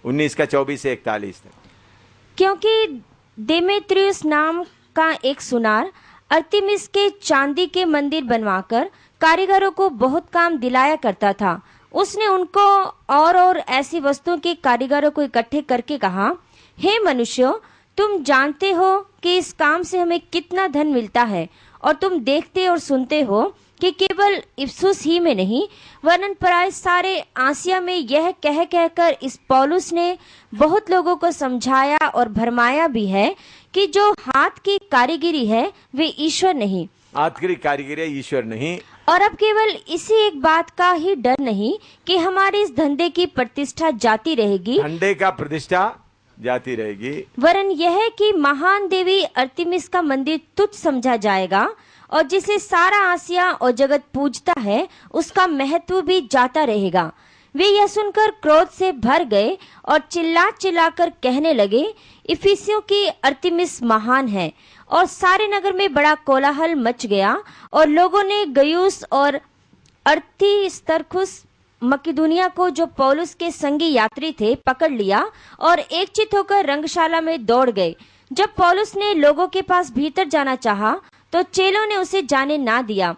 19 का 24 से 41 तक। क्योंकि देमेत्रियुस नाम का एक सुनार अर्तिमिस के चांदी के मंदिर बनवाकर कारीगरों को बहुत काम दिलाया करता था। उसने उनको और ऐसी वस्तुओं के कारीगरों को इकट्ठे करके कहा, हे मनुष्यों, तुम जानते हो कि इस काम से हमें कितना धन मिलता है, और तुम देखते और सुनते हो कि केवल इफिसुस ही में नहीं वरन प्राय सारे आसिया में यह कह कहकर इस पौलुस ने बहुत लोगों को समझाया और भरमाया भी है कि जो हाथ की कारीगिरी है वे ईश्वर नहीं। हाथ की कारीगिरी ईश्वर नहीं। और अब केवल इसी एक बात का ही डर नहीं कि हमारे इस धंधे की प्रतिष्ठा जाती रहेगी, धंधे का प्रतिष्ठा जाती रहेगी, वरन यह है कि महान देवी अर्तिमिस का मंदिर तुच्छ समझा जाएगा, और जिसे सारा आसिया और जगत पूजता है उसका महत्व भी जाता रहेगा। वे यह सुनकर क्रोध से भर गए और चिल्ला चिल्लाकर कहने लगे, इफिसियों की अर्तिमिस महान है। और सारे नगर में बड़ा कोलाहल मच गया, और लोगों ने गयुस और अरिस्तार्खुस मकिदुनिया को, जो पौलुस के संगी यात्री थे, पकड़ लिया और एकचित होकर रंगशाला में दौड़ गए। जब पौलुस ने लोगों के पास भीतर जाना चाहा तो चेलों ने उसे जाने ना दिया।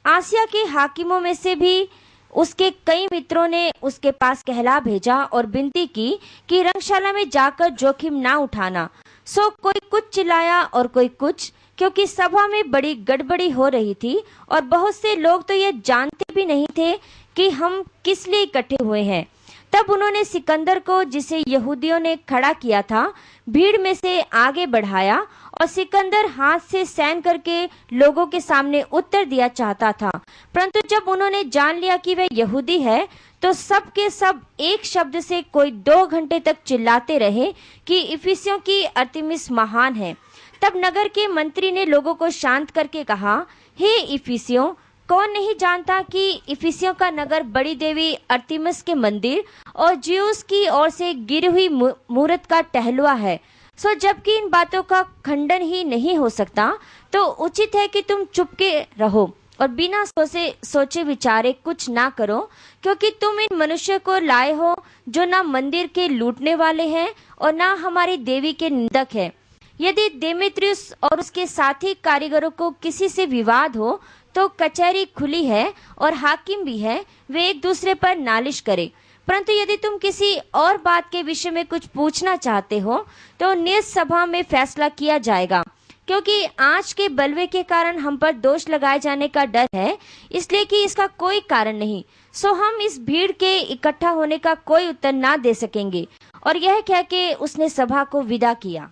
आसिया के हाकिमों में से भी उसके कई मित्रों ने उसके पास कहला भेजा और विनती की कि रंगशाला में जाकर जोखिम ना उठाना। सो कोई कुछ चिल्लाया और कोई कुछ, क्योंकि सभा में बड़ी गड़बड़ी हो रही थी, और बहुत से लोग तो यह जानते भी नहीं थे कि हम किस लिए इकट्ठे हुए हैं। तब उन्होंने सिकंदर को, जिसे यहूदियों ने खड़ा किया था, भीड़ में से आगे बढ़ाया, और सिकंदर हाथ से सैन करके लोगों के सामने उत्तर दिया चाहता था, परंतु जब उन्होंने जान लिया कि वह यहूदी है तो सब के सब एक शब्द से कोई 2 घंटे तक चिल्लाते रहे कि इफिसियों की अर्तिमिस महान है। तब नगर के मंत्री ने लोगों को शांत करके कहा, हे इफिसियों, कौन नहीं जानता कि इफिसियों का नगर बड़ी देवी अर्तिमिस के मंदिर और ज्यूस की ओर से गिरी हुई मूरत का टहलुआ है। सो जबकि इन बातों का खंडन ही नहीं हो सकता, तो उचित है कि तुम चुपके रहो और बिना सोचे विचारे कुछ ना करो, क्योंकि तुम इन मनुष्य को लाए हो जो ना मंदिर के लूटने वाले हैं और ना हमारी देवी के निंदक है। यदि देमेत्रियुस और उसके साथी कारीगरों को किसी से विवाद हो तो कचहरी खुली है और हाकिम भी है, वे एक दूसरे पर नालिश करें। परंतु यदि तुम किसी और बात के विषय में कुछ पूछना चाहते हो तो न्याय सभा में फैसला किया जाएगा, क्योंकि आज के बलवे के कारण हम पर दोष लगाए जाने का डर है, इसलिए कि इसका कोई कारण नहीं। सो हम इस भीड़ के इकट्ठा होने का कोई उत्तर ना दे सकेंगे। और यह कह के उसने सभा को विदा किया।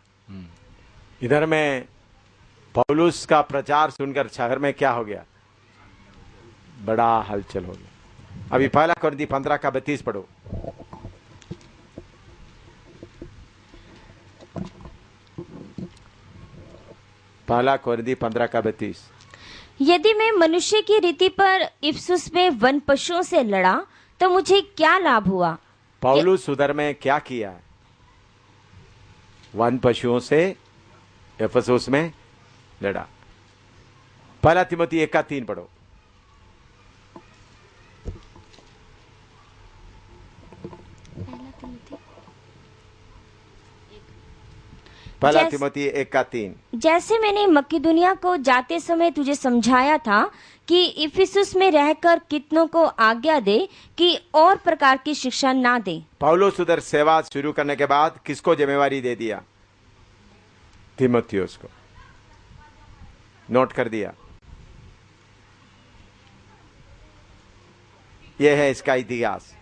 इधर में पौलुस का प्रचार सुनकर शहर में क्या हो गया? बड़ा हलचल हो गया। अभी पहला कुरिन्थी 15:32 पढ़ो। पहला कुरिन्थी 15:32। यदि मैं मनुष्य की रीति पर इफिसुस में वन पशुओं से लड़ा तो मुझे क्या लाभ हुआ? पौलुस उधर में क्या किया है? वन पशुओं से इफिसुस में लड़ा। पहला तिमोथी 1:3 पढ़ो। पहला तिमोथी 1:3। जैसे मैंने मकिदुनिया को जाते समय तुझे समझाया था कि इफिसुस में रहकर कितनों को आज्ञा दे कि और प्रकार की शिक्षा ना दे। पौलुस उधर सेवा शुरू करने के बाद किसको जिम्मेवारी दे दिया? तीमुथियुस को। नोट कर दिया। यह है इसका इतिहास।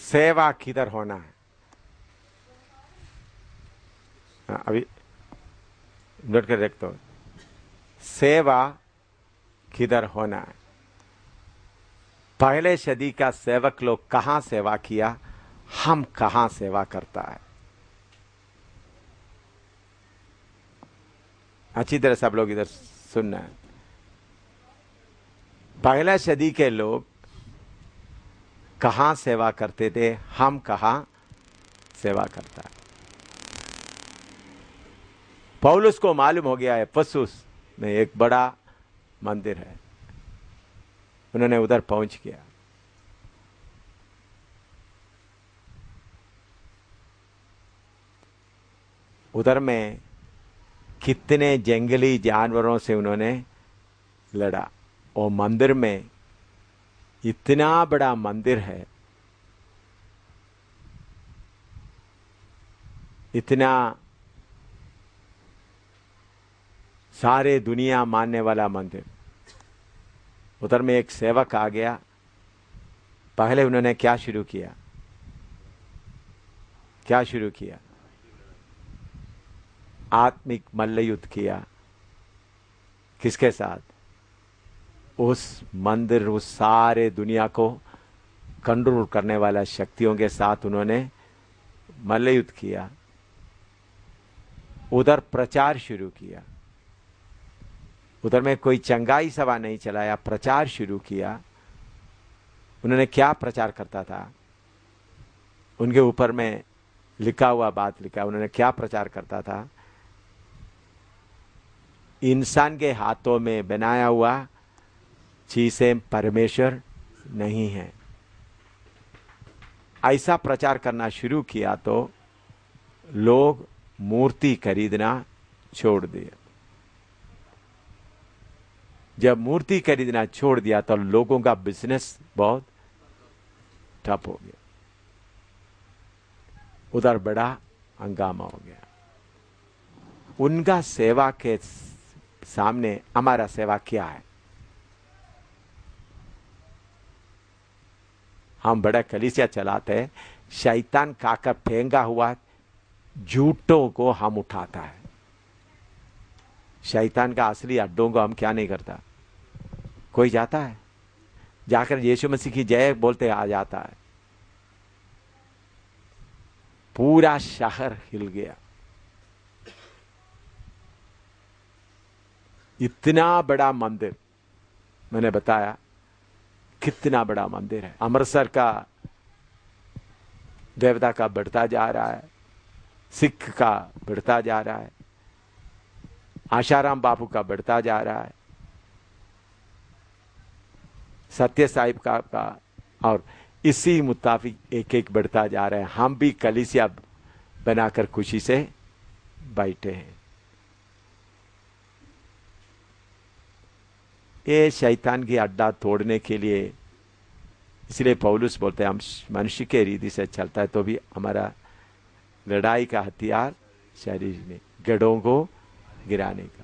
सेवा किधर होना है? अभी नोट कर रखता हूं। सेवा किधर होना है? पहले सदी का सेवक लोग कहां सेवा किया, हम कहां सेवा करता है? अच्छी तरह सब लोग इधर सुनना है। पहले सदी के लोग कहां सेवा करते थे, हम कहां सेवा करता है? पौलुस को मालूम हो गया है इफिसुस में एक बड़ा मंदिर है। उन्होंने उधर पहुंच गया। उधर में कितने जंगली जानवरों से उन्होंने लड़ा। और मंदिर में इतना बड़ा मंदिर है, इतना सारे दुनिया मानने वाला मंदिर। उधर में एक सेवक आ गया। पहले उन्होंने क्या शुरू किया? क्या शुरू किया? आत्मिक मल्लयुद्ध किया। किसके साथ? उस मंदिर, उस सारे दुनिया को कंट्रोल करने वाला शक्तियों के साथ उन्होंने मल्लयुद्ध किया। उधर प्रचार शुरू किया। उधर में कोई चंगाई सभा नहीं चलाया, प्रचार शुरू किया। उन्होंने क्या प्रचार करता था? उनके ऊपर में लिखा हुआ बात लिखा। उन्होंने क्या प्रचार करता था? इंसान के हाथों में बनाया हुआ चीजें परमेश्वर नहीं है। ऐसा प्रचार करना शुरू किया तो लोग मूर्ति खरीदना छोड़ दिए। जब मूर्ति खरीदना छोड़ दिया तो लोगों का बिजनेस बहुत ठप हो गया। उधर बड़ा हंगामा हो गया। उनका सेवा के सामने हमारा सेवा क्या है? हम बड़ा कलीसिया चलाते हैं, शैतान खाकर फेंका हुआ झूठों को हम उठाता है। शैतान का असली अड्डों को हम क्या नहीं करता? कोई जाता है, जाकर यीशु मसीह की जय बोलते आ जाता है। पूरा शहर हिल गया। इतना बड़ा मंदिर, मैंने बताया कितना बड़ा मंदिर है। अमृतसर का देवता का बढ़ता जा रहा है, सिख का बढ़ता जा रहा है, आशाराम बापू का बढ़ता जा रहा है, सत्य साहिब का और इसी मुताबिक एक एक बढ़ता जा रहा है। हम भी कलीसिया बनाकर खुशी से बैठे हैं। ये शैतान की अड्डा तोड़ने के लिए, इसलिए पौलुस बोलते हैं हम मनुष्य के रीति से चलता है तो भी हमारा लड़ाई का हथियार शरीर में गढ़ों को गिराने का।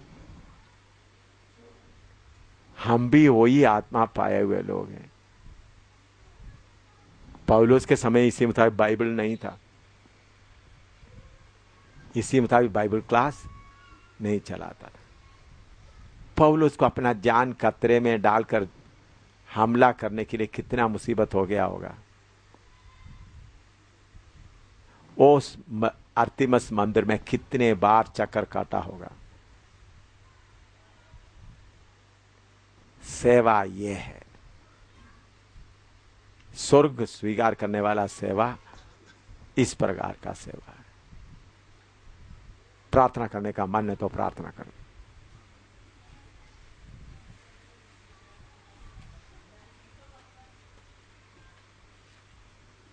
हम भी वही आत्मा पाए हुए लोग हैं। पौलुस के समय इसी मुताबिक बाइबल नहीं था, इसी मुताबिक बाइबल क्लास नहीं चलाता था। पौलुस को अपना जान खतरे में डालकर हमला करने के लिए कितना मुसीबत हो गया होगा। उस अर्तिमस मंदिर में कितने बार चक्कर काटा होगा। सेवा ये है, स्वर्ग स्वीकार करने वाला सेवा इस प्रकार का सेवा है। प्रार्थना करने का मन है तो प्रार्थना करो।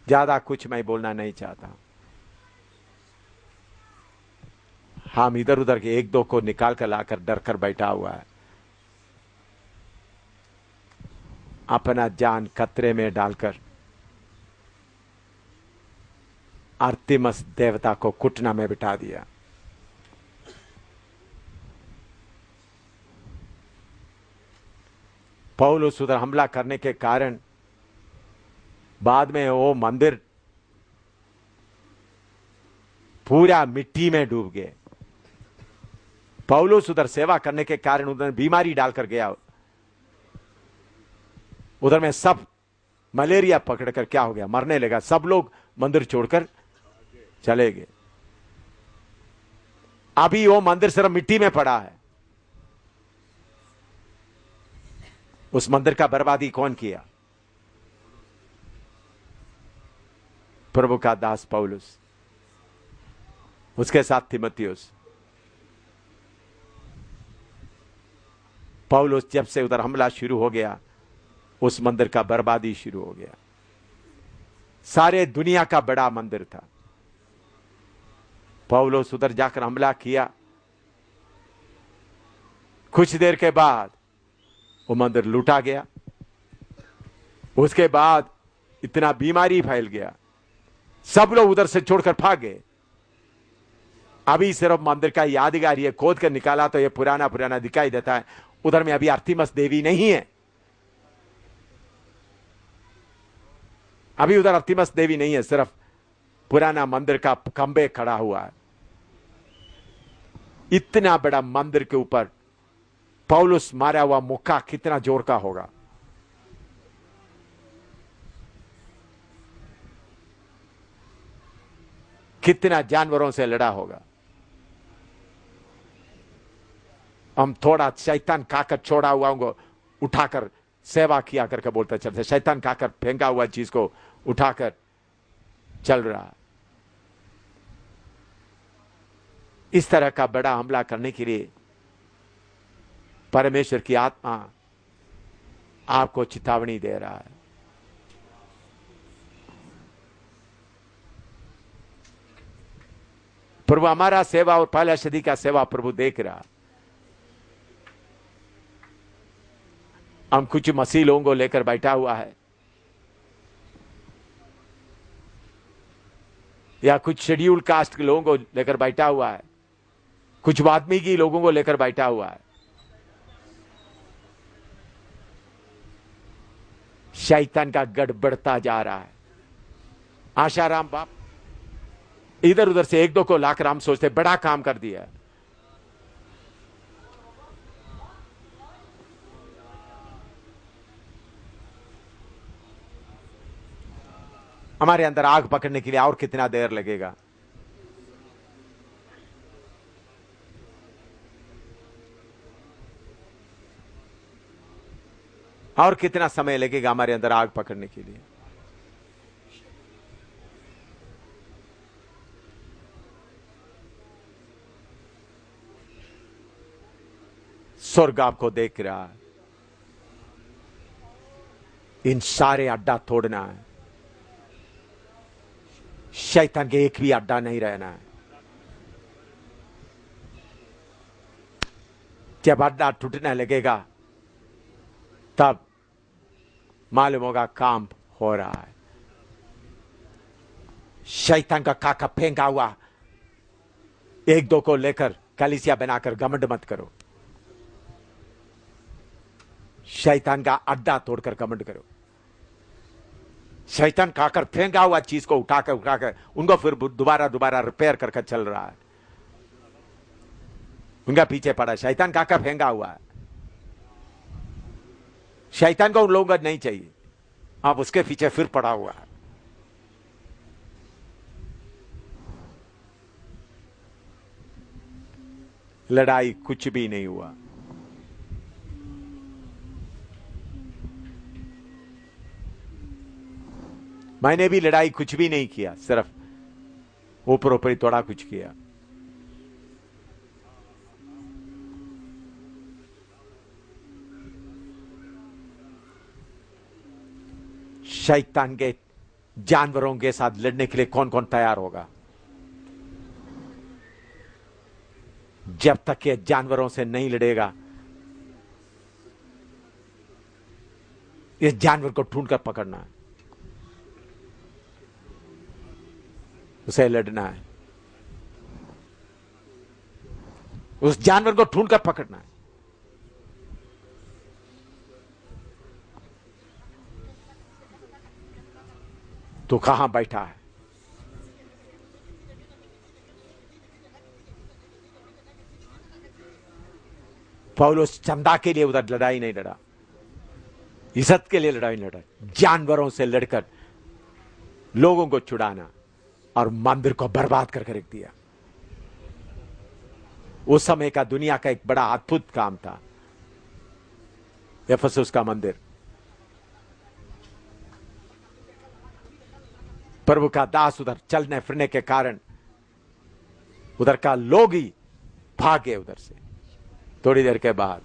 ज्यादा कुछ मैं बोलना नहीं चाहता। हम इधर उधर के एक दो को निकाल कर लाकर डर कर बैठा हुआ है। अपना जान खतरे में डालकर अर्तिमस देवता को कुटना में बिठा दिया। पौलुस उधर हमला करने के कारण बाद में वो मंदिर पूरा मिट्टी में डूब गए। पौलुस उधर सेवा करने के कारण उधर बीमारी डालकर गया। उधर में सब मलेरिया पकड़कर क्या हो गया, मरने लगा। सब लोग मंदिर छोड़कर चले गए। अभी वो मंदिर सिर्फ मिट्टी में पड़ा है। उस मंदिर का बर्बादी कौन किया? प्रभु का दास पौलुस, उसके साथ तीमुथियुस। पौलुस जब से उधर हमला शुरू हो गया, उस मंदिर का बर्बादी शुरू हो गया। सारे दुनिया का बड़ा मंदिर था। पौलुस उधर जाकर हमला किया। कुछ देर के बाद वो मंदिर लूटा गया। उसके बाद इतना बीमारी फैल गया, सब लोग उधर से छोड़कर भाग गए। अभी सिर्फ मंदिर का यादगार ये खोद कर निकाला तो ये पुराना पुराना दिखाई देता है। उधर में अभी अर्तिमस देवी नहीं है। अभी उधर अर्तिमस देवी नहीं है, सिर्फ पुराना मंदिर का खंबे खड़ा हुआ है। इतना बड़ा मंदिर के ऊपर पौलुस मारा हुआ मुक्का कितना जोर का होगा। कितना जानवरों से लड़ा होगा। हम थोड़ा शैतान खाकर छोड़ा हुआ को उठाकर सेवा किया करके बोलते चलते, शैतान खाकर फेंका हुआ चीज को उठाकर चल रहा। इस तरह का बड़ा हमला करने के लिए परमेश्वर की आत्मा आपको चेतावनी दे रहा है। प्रभु हमारा सेवा और पहला सदी का सेवा प्रभु देख रहा। हम कुछ मसीह लोगों को लेकर बैठा हुआ है, या कुछ शेड्यूल कास्ट के लोगों को लेकर बैठा हुआ है, कुछ वाल्मीकि लोगों को लेकर बैठा हुआ है। शैतान का गढ़ बढ़ता जा रहा है। आशाराम बाप इधर उधर से एक दो को लाकर हम सोचते बड़ा काम कर दिया। हमारे अंदर आग पकड़ने के लिए और कितना देर लगेगा? और कितना समय लगेगा हमारे अंदर आग पकड़ने के लिए? स्वर्ग आपको देख रहा है। इन सारे अड्डा तोड़ना है। शैतान के एक भी अड्डा नहीं रहना है। जब अड्डा टूटने लगेगा तब मालूम होगा काम हो रहा है। शैतान का काका फेंका हुआ एक दो को लेकर कलीसिया बनाकर घमंड मत करो। शैतान का अड्डा तोड़कर घमंड करो। शैतान खाकर फेंका हुआ चीज को उठाकर उनको फिर दोबारा रिपेयर करके चल रहा है। उनका पीछे पड़ा। शैतान खाकर फेंका हुआ है। शैतान को उन लोगों का नहीं चाहिए। आप उसके पीछे फिर पड़ा हुआ है। लड़ाई कुछ भी नहीं हुआ। मैंने भी लड़ाई कुछ भी नहीं किया, सिर्फ ऊपर ऊपर ही थोड़ा कुछ किया। शैतान के जानवरों के साथ लड़ने के लिए कौन कौन तैयार होगा? जब तक ये जानवरों से नहीं लड़ेगा, इस जानवर को ढूंढकर पकड़ना है, उसे लड़ना है, उस जानवर को ढूंढकर पकड़ना है। तो कहां बैठा है? पौलुस चंदा के लिए उधर लड़ाई नहीं लड़ा, इज्जत के लिए लड़ाई लड़ा। जानवरों से लड़कर लोगों को छुड़ाना और मंदिर को बर्बाद करके रख दिया। उस समय का दुनिया का एक बड़ा अद्भुत काम था एफेसुस का मंदिर। प्रभु का दास उधर चलने फिरने के कारण उधर का लोग ही भाग गए उधर से। थोड़ी देर के बाद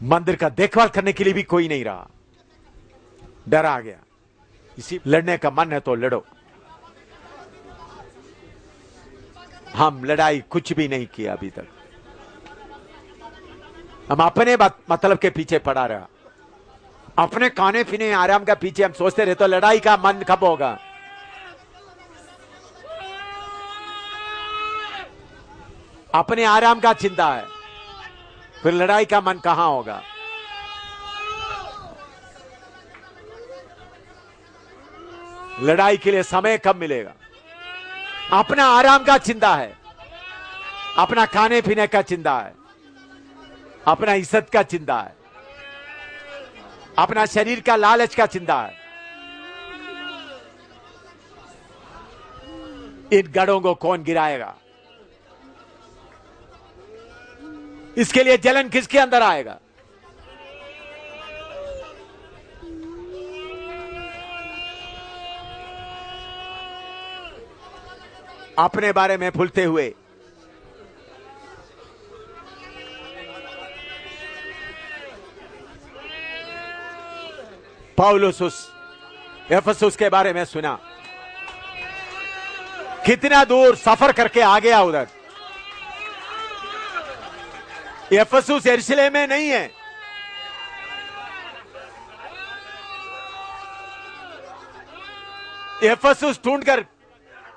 मंदिर का देखभाल करने के लिए भी कोई नहीं रहा। डर आ गया। इसी लड़ने का मन है तो लड़ो। हम लड़ाई कुछ भी नहीं किया अभी तक। हम अपने मतलब के पीछे पड़ा रहा, अपने खाने पीने आराम का पीछे हम सोचते रहे। तो लड़ाई का मन कब होगा? अपने आराम का चिंता है, फिर लड़ाई का मन कहां होगा? लड़ाई के लिए समय कब मिलेगा? अपना आराम का चिंता है, अपना खाने पीने का चिंता है, अपना इज्जत का चिंता है, अपना शरीर का लालच का चिंता है। इन गढ़ों को कौन गिराएगा? इसके लिए जलन किसके अंदर आएगा? अपने बारे में भूलते हुए पौलुस उस एफेसुस के बारे में सुना, कितना दूर सफर करके आ गया उधर। एफेसुस यरूशलेम में नहीं है। एफेसुस ढूंढकर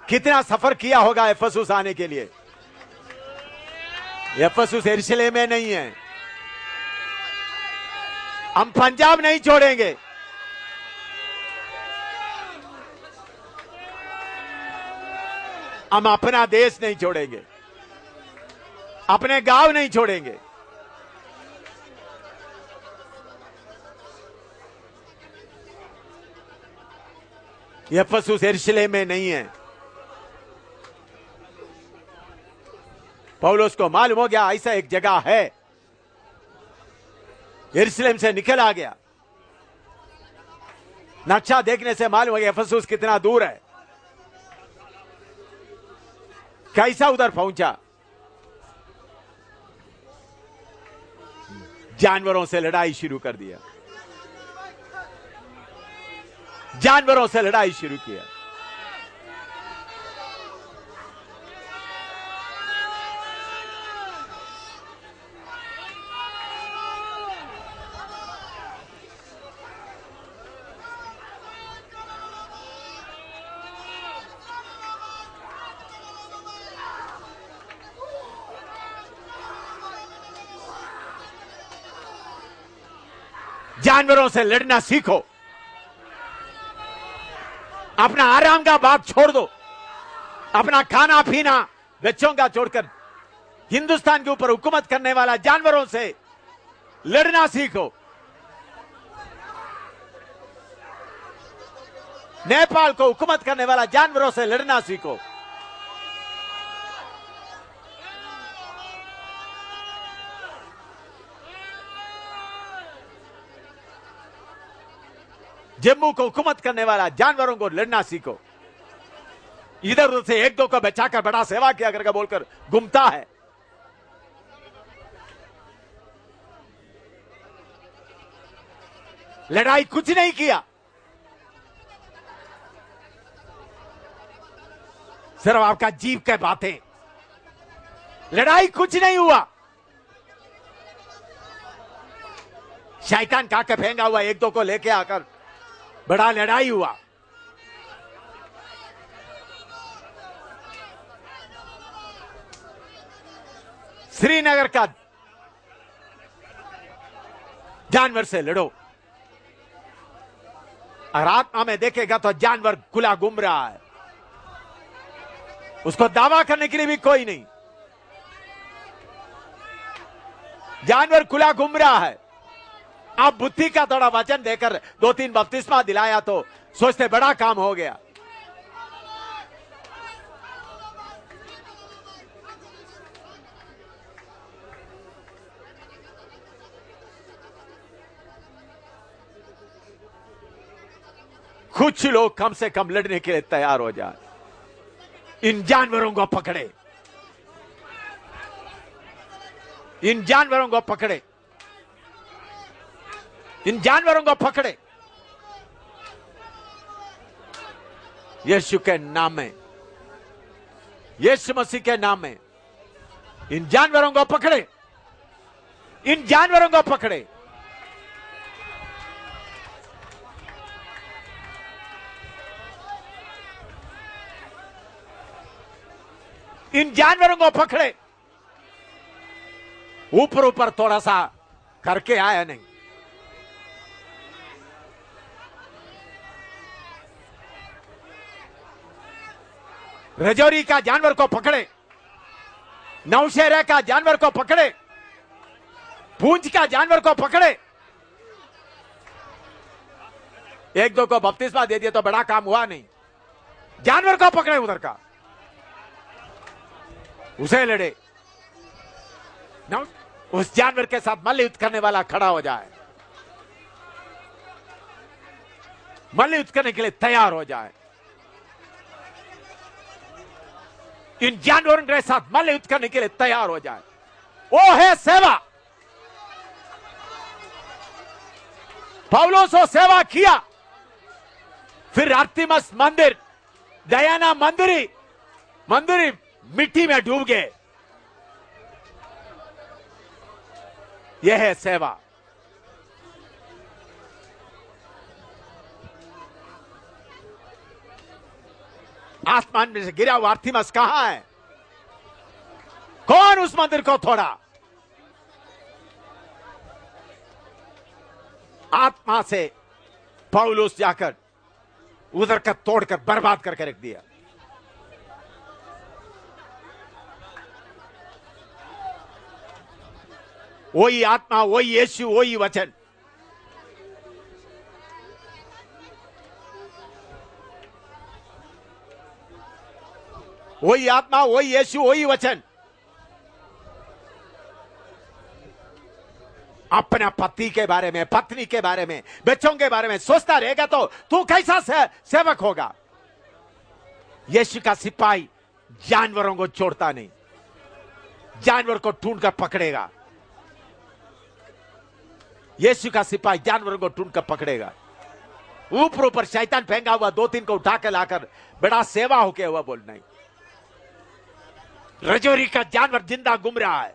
कितना सफर किया होगा एफेसुस आने के लिए। एफेसुस यरूशलेम में नहीं है। हम पंजाब नहीं छोड़ेंगे, हम अपना देश नहीं छोड़ेंगे, अपने गांव नहीं छोड़ेंगे। एफेसुस यरूशलेम में नहीं है। पौलुस को मालूम हो गया ऐसा एक जगह है। यरूशलेम से निकल आ गया। नक्शा देखने से मालूम हो गया एफेसुस कितना दूर है। कैसा उधर पहुंचा? जानवरों से लड़ाई शुरू कर दिया। जानवरों से लड़ाई शुरू किया। जानवरों से लड़ना सीखो। अपना आराम का बात छोड़ दो, अपना खाना पीना बच्चों का छोड़कर हिंदुस्तान के ऊपर हुकूमत करने वाला जानवरों से लड़ना सीखो। नेपाल को हुकूमत करने वाला जानवरों से लड़ना सीखो। जम्मू को हुकूमत करने वाला जानवरों को लड़ना सीखो। इधर उधर से एक दो को बचाकर बड़ा सेवा किया करके बोलकर घूमता है। लड़ाई कुछ नहीं किया, सिर्फ आपका जीव के बातें। लड़ाई कुछ नहीं हुआ। शैतान का के फेंका हुआ एक दो को लेके आकर बड़ा लड़ाई हुआ। श्रीनगर का जानवर से लड़ो। अगर आत्मा में देखेगा तो जानवर खुला घूम रहा है, उसको दावा करने के लिए भी कोई नहीं। जानवर खुला घूम रहा है। आप बुद्धि का थोड़ा वचन देकर 2-3 बपतिस्मा दिलाया तो सोचते बड़ा काम हो गया। कुछ लोग कम से कम लड़ने के लिए तैयार हो जाए। इन जानवरों को पकड़े, इन जानवरों को पकड़े, इन जानवरों को पकड़े। यीशु के नाम में, यीशु मसीह के नाम में इन जानवरों को पकड़े, इन जानवरों को पकड़े। इन जानवरों को पकड़े। ऊपर ऊपर थोड़ा सा करके आया नहीं। रजौरी का जानवर को पकड़े, नौशेरा का जानवर को पकड़े, पूंछ का जानवर को पकड़े। एक दो को बपतिस्मा दे दिया तो बड़ा काम हुआ नहीं। जानवर को पकड़े, उधर का उसे लड़े। उस जानवर के साथ मल्लयुद्ध करने वाला खड़ा हो जाए, मल्लयुद्ध करने के लिए तैयार हो जाए। इन जानवरों के साथ मल्लयुद्ध करने के लिए तैयार हो जाए। वो है सेवा। पौलुस सेवा किया, फिर आर्तिमस मंदिर, दयाना मंदिरी मिट्टी में डूब गए। यह है सेवा। आसमान में से गिरा हुआ आर्थिमस कहां है? कौन उस मंदिर को तोड़ा? आत्मा से पौलुस जाकर उधर का तोड़कर बर्बाद करके रख दिया। वही आत्मा, वही यीशु, वही वचन। वही आत्मा, वही यीशु, वही वचन। अपना पति के बारे में, पत्नी के बारे में, बच्चों के बारे में सोचता रहेगा तो तू कैसा सेवक होगा? यीशु का सिपाही जानवरों को छोड़ता नहीं, जानवर को ढूंढकर पकड़ेगा। यीशु का सिपाही जानवरों को ढूंढकर पकड़ेगा। ऊपर ऊपर शैतान फेंका हुआ 2-3 को उठा के लाकर बड़ा सेवा होके हुआ बोलना ही। रजौरी का जानवर जिंदा घूम रहा है,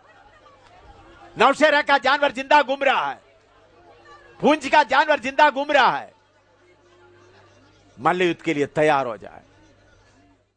नौशेरा का जानवर जिंदा घूम रहा है, पूंछ का जानवर जिंदा घूम रहा है। मल्लयुद्ध के लिए तैयार हो जाए।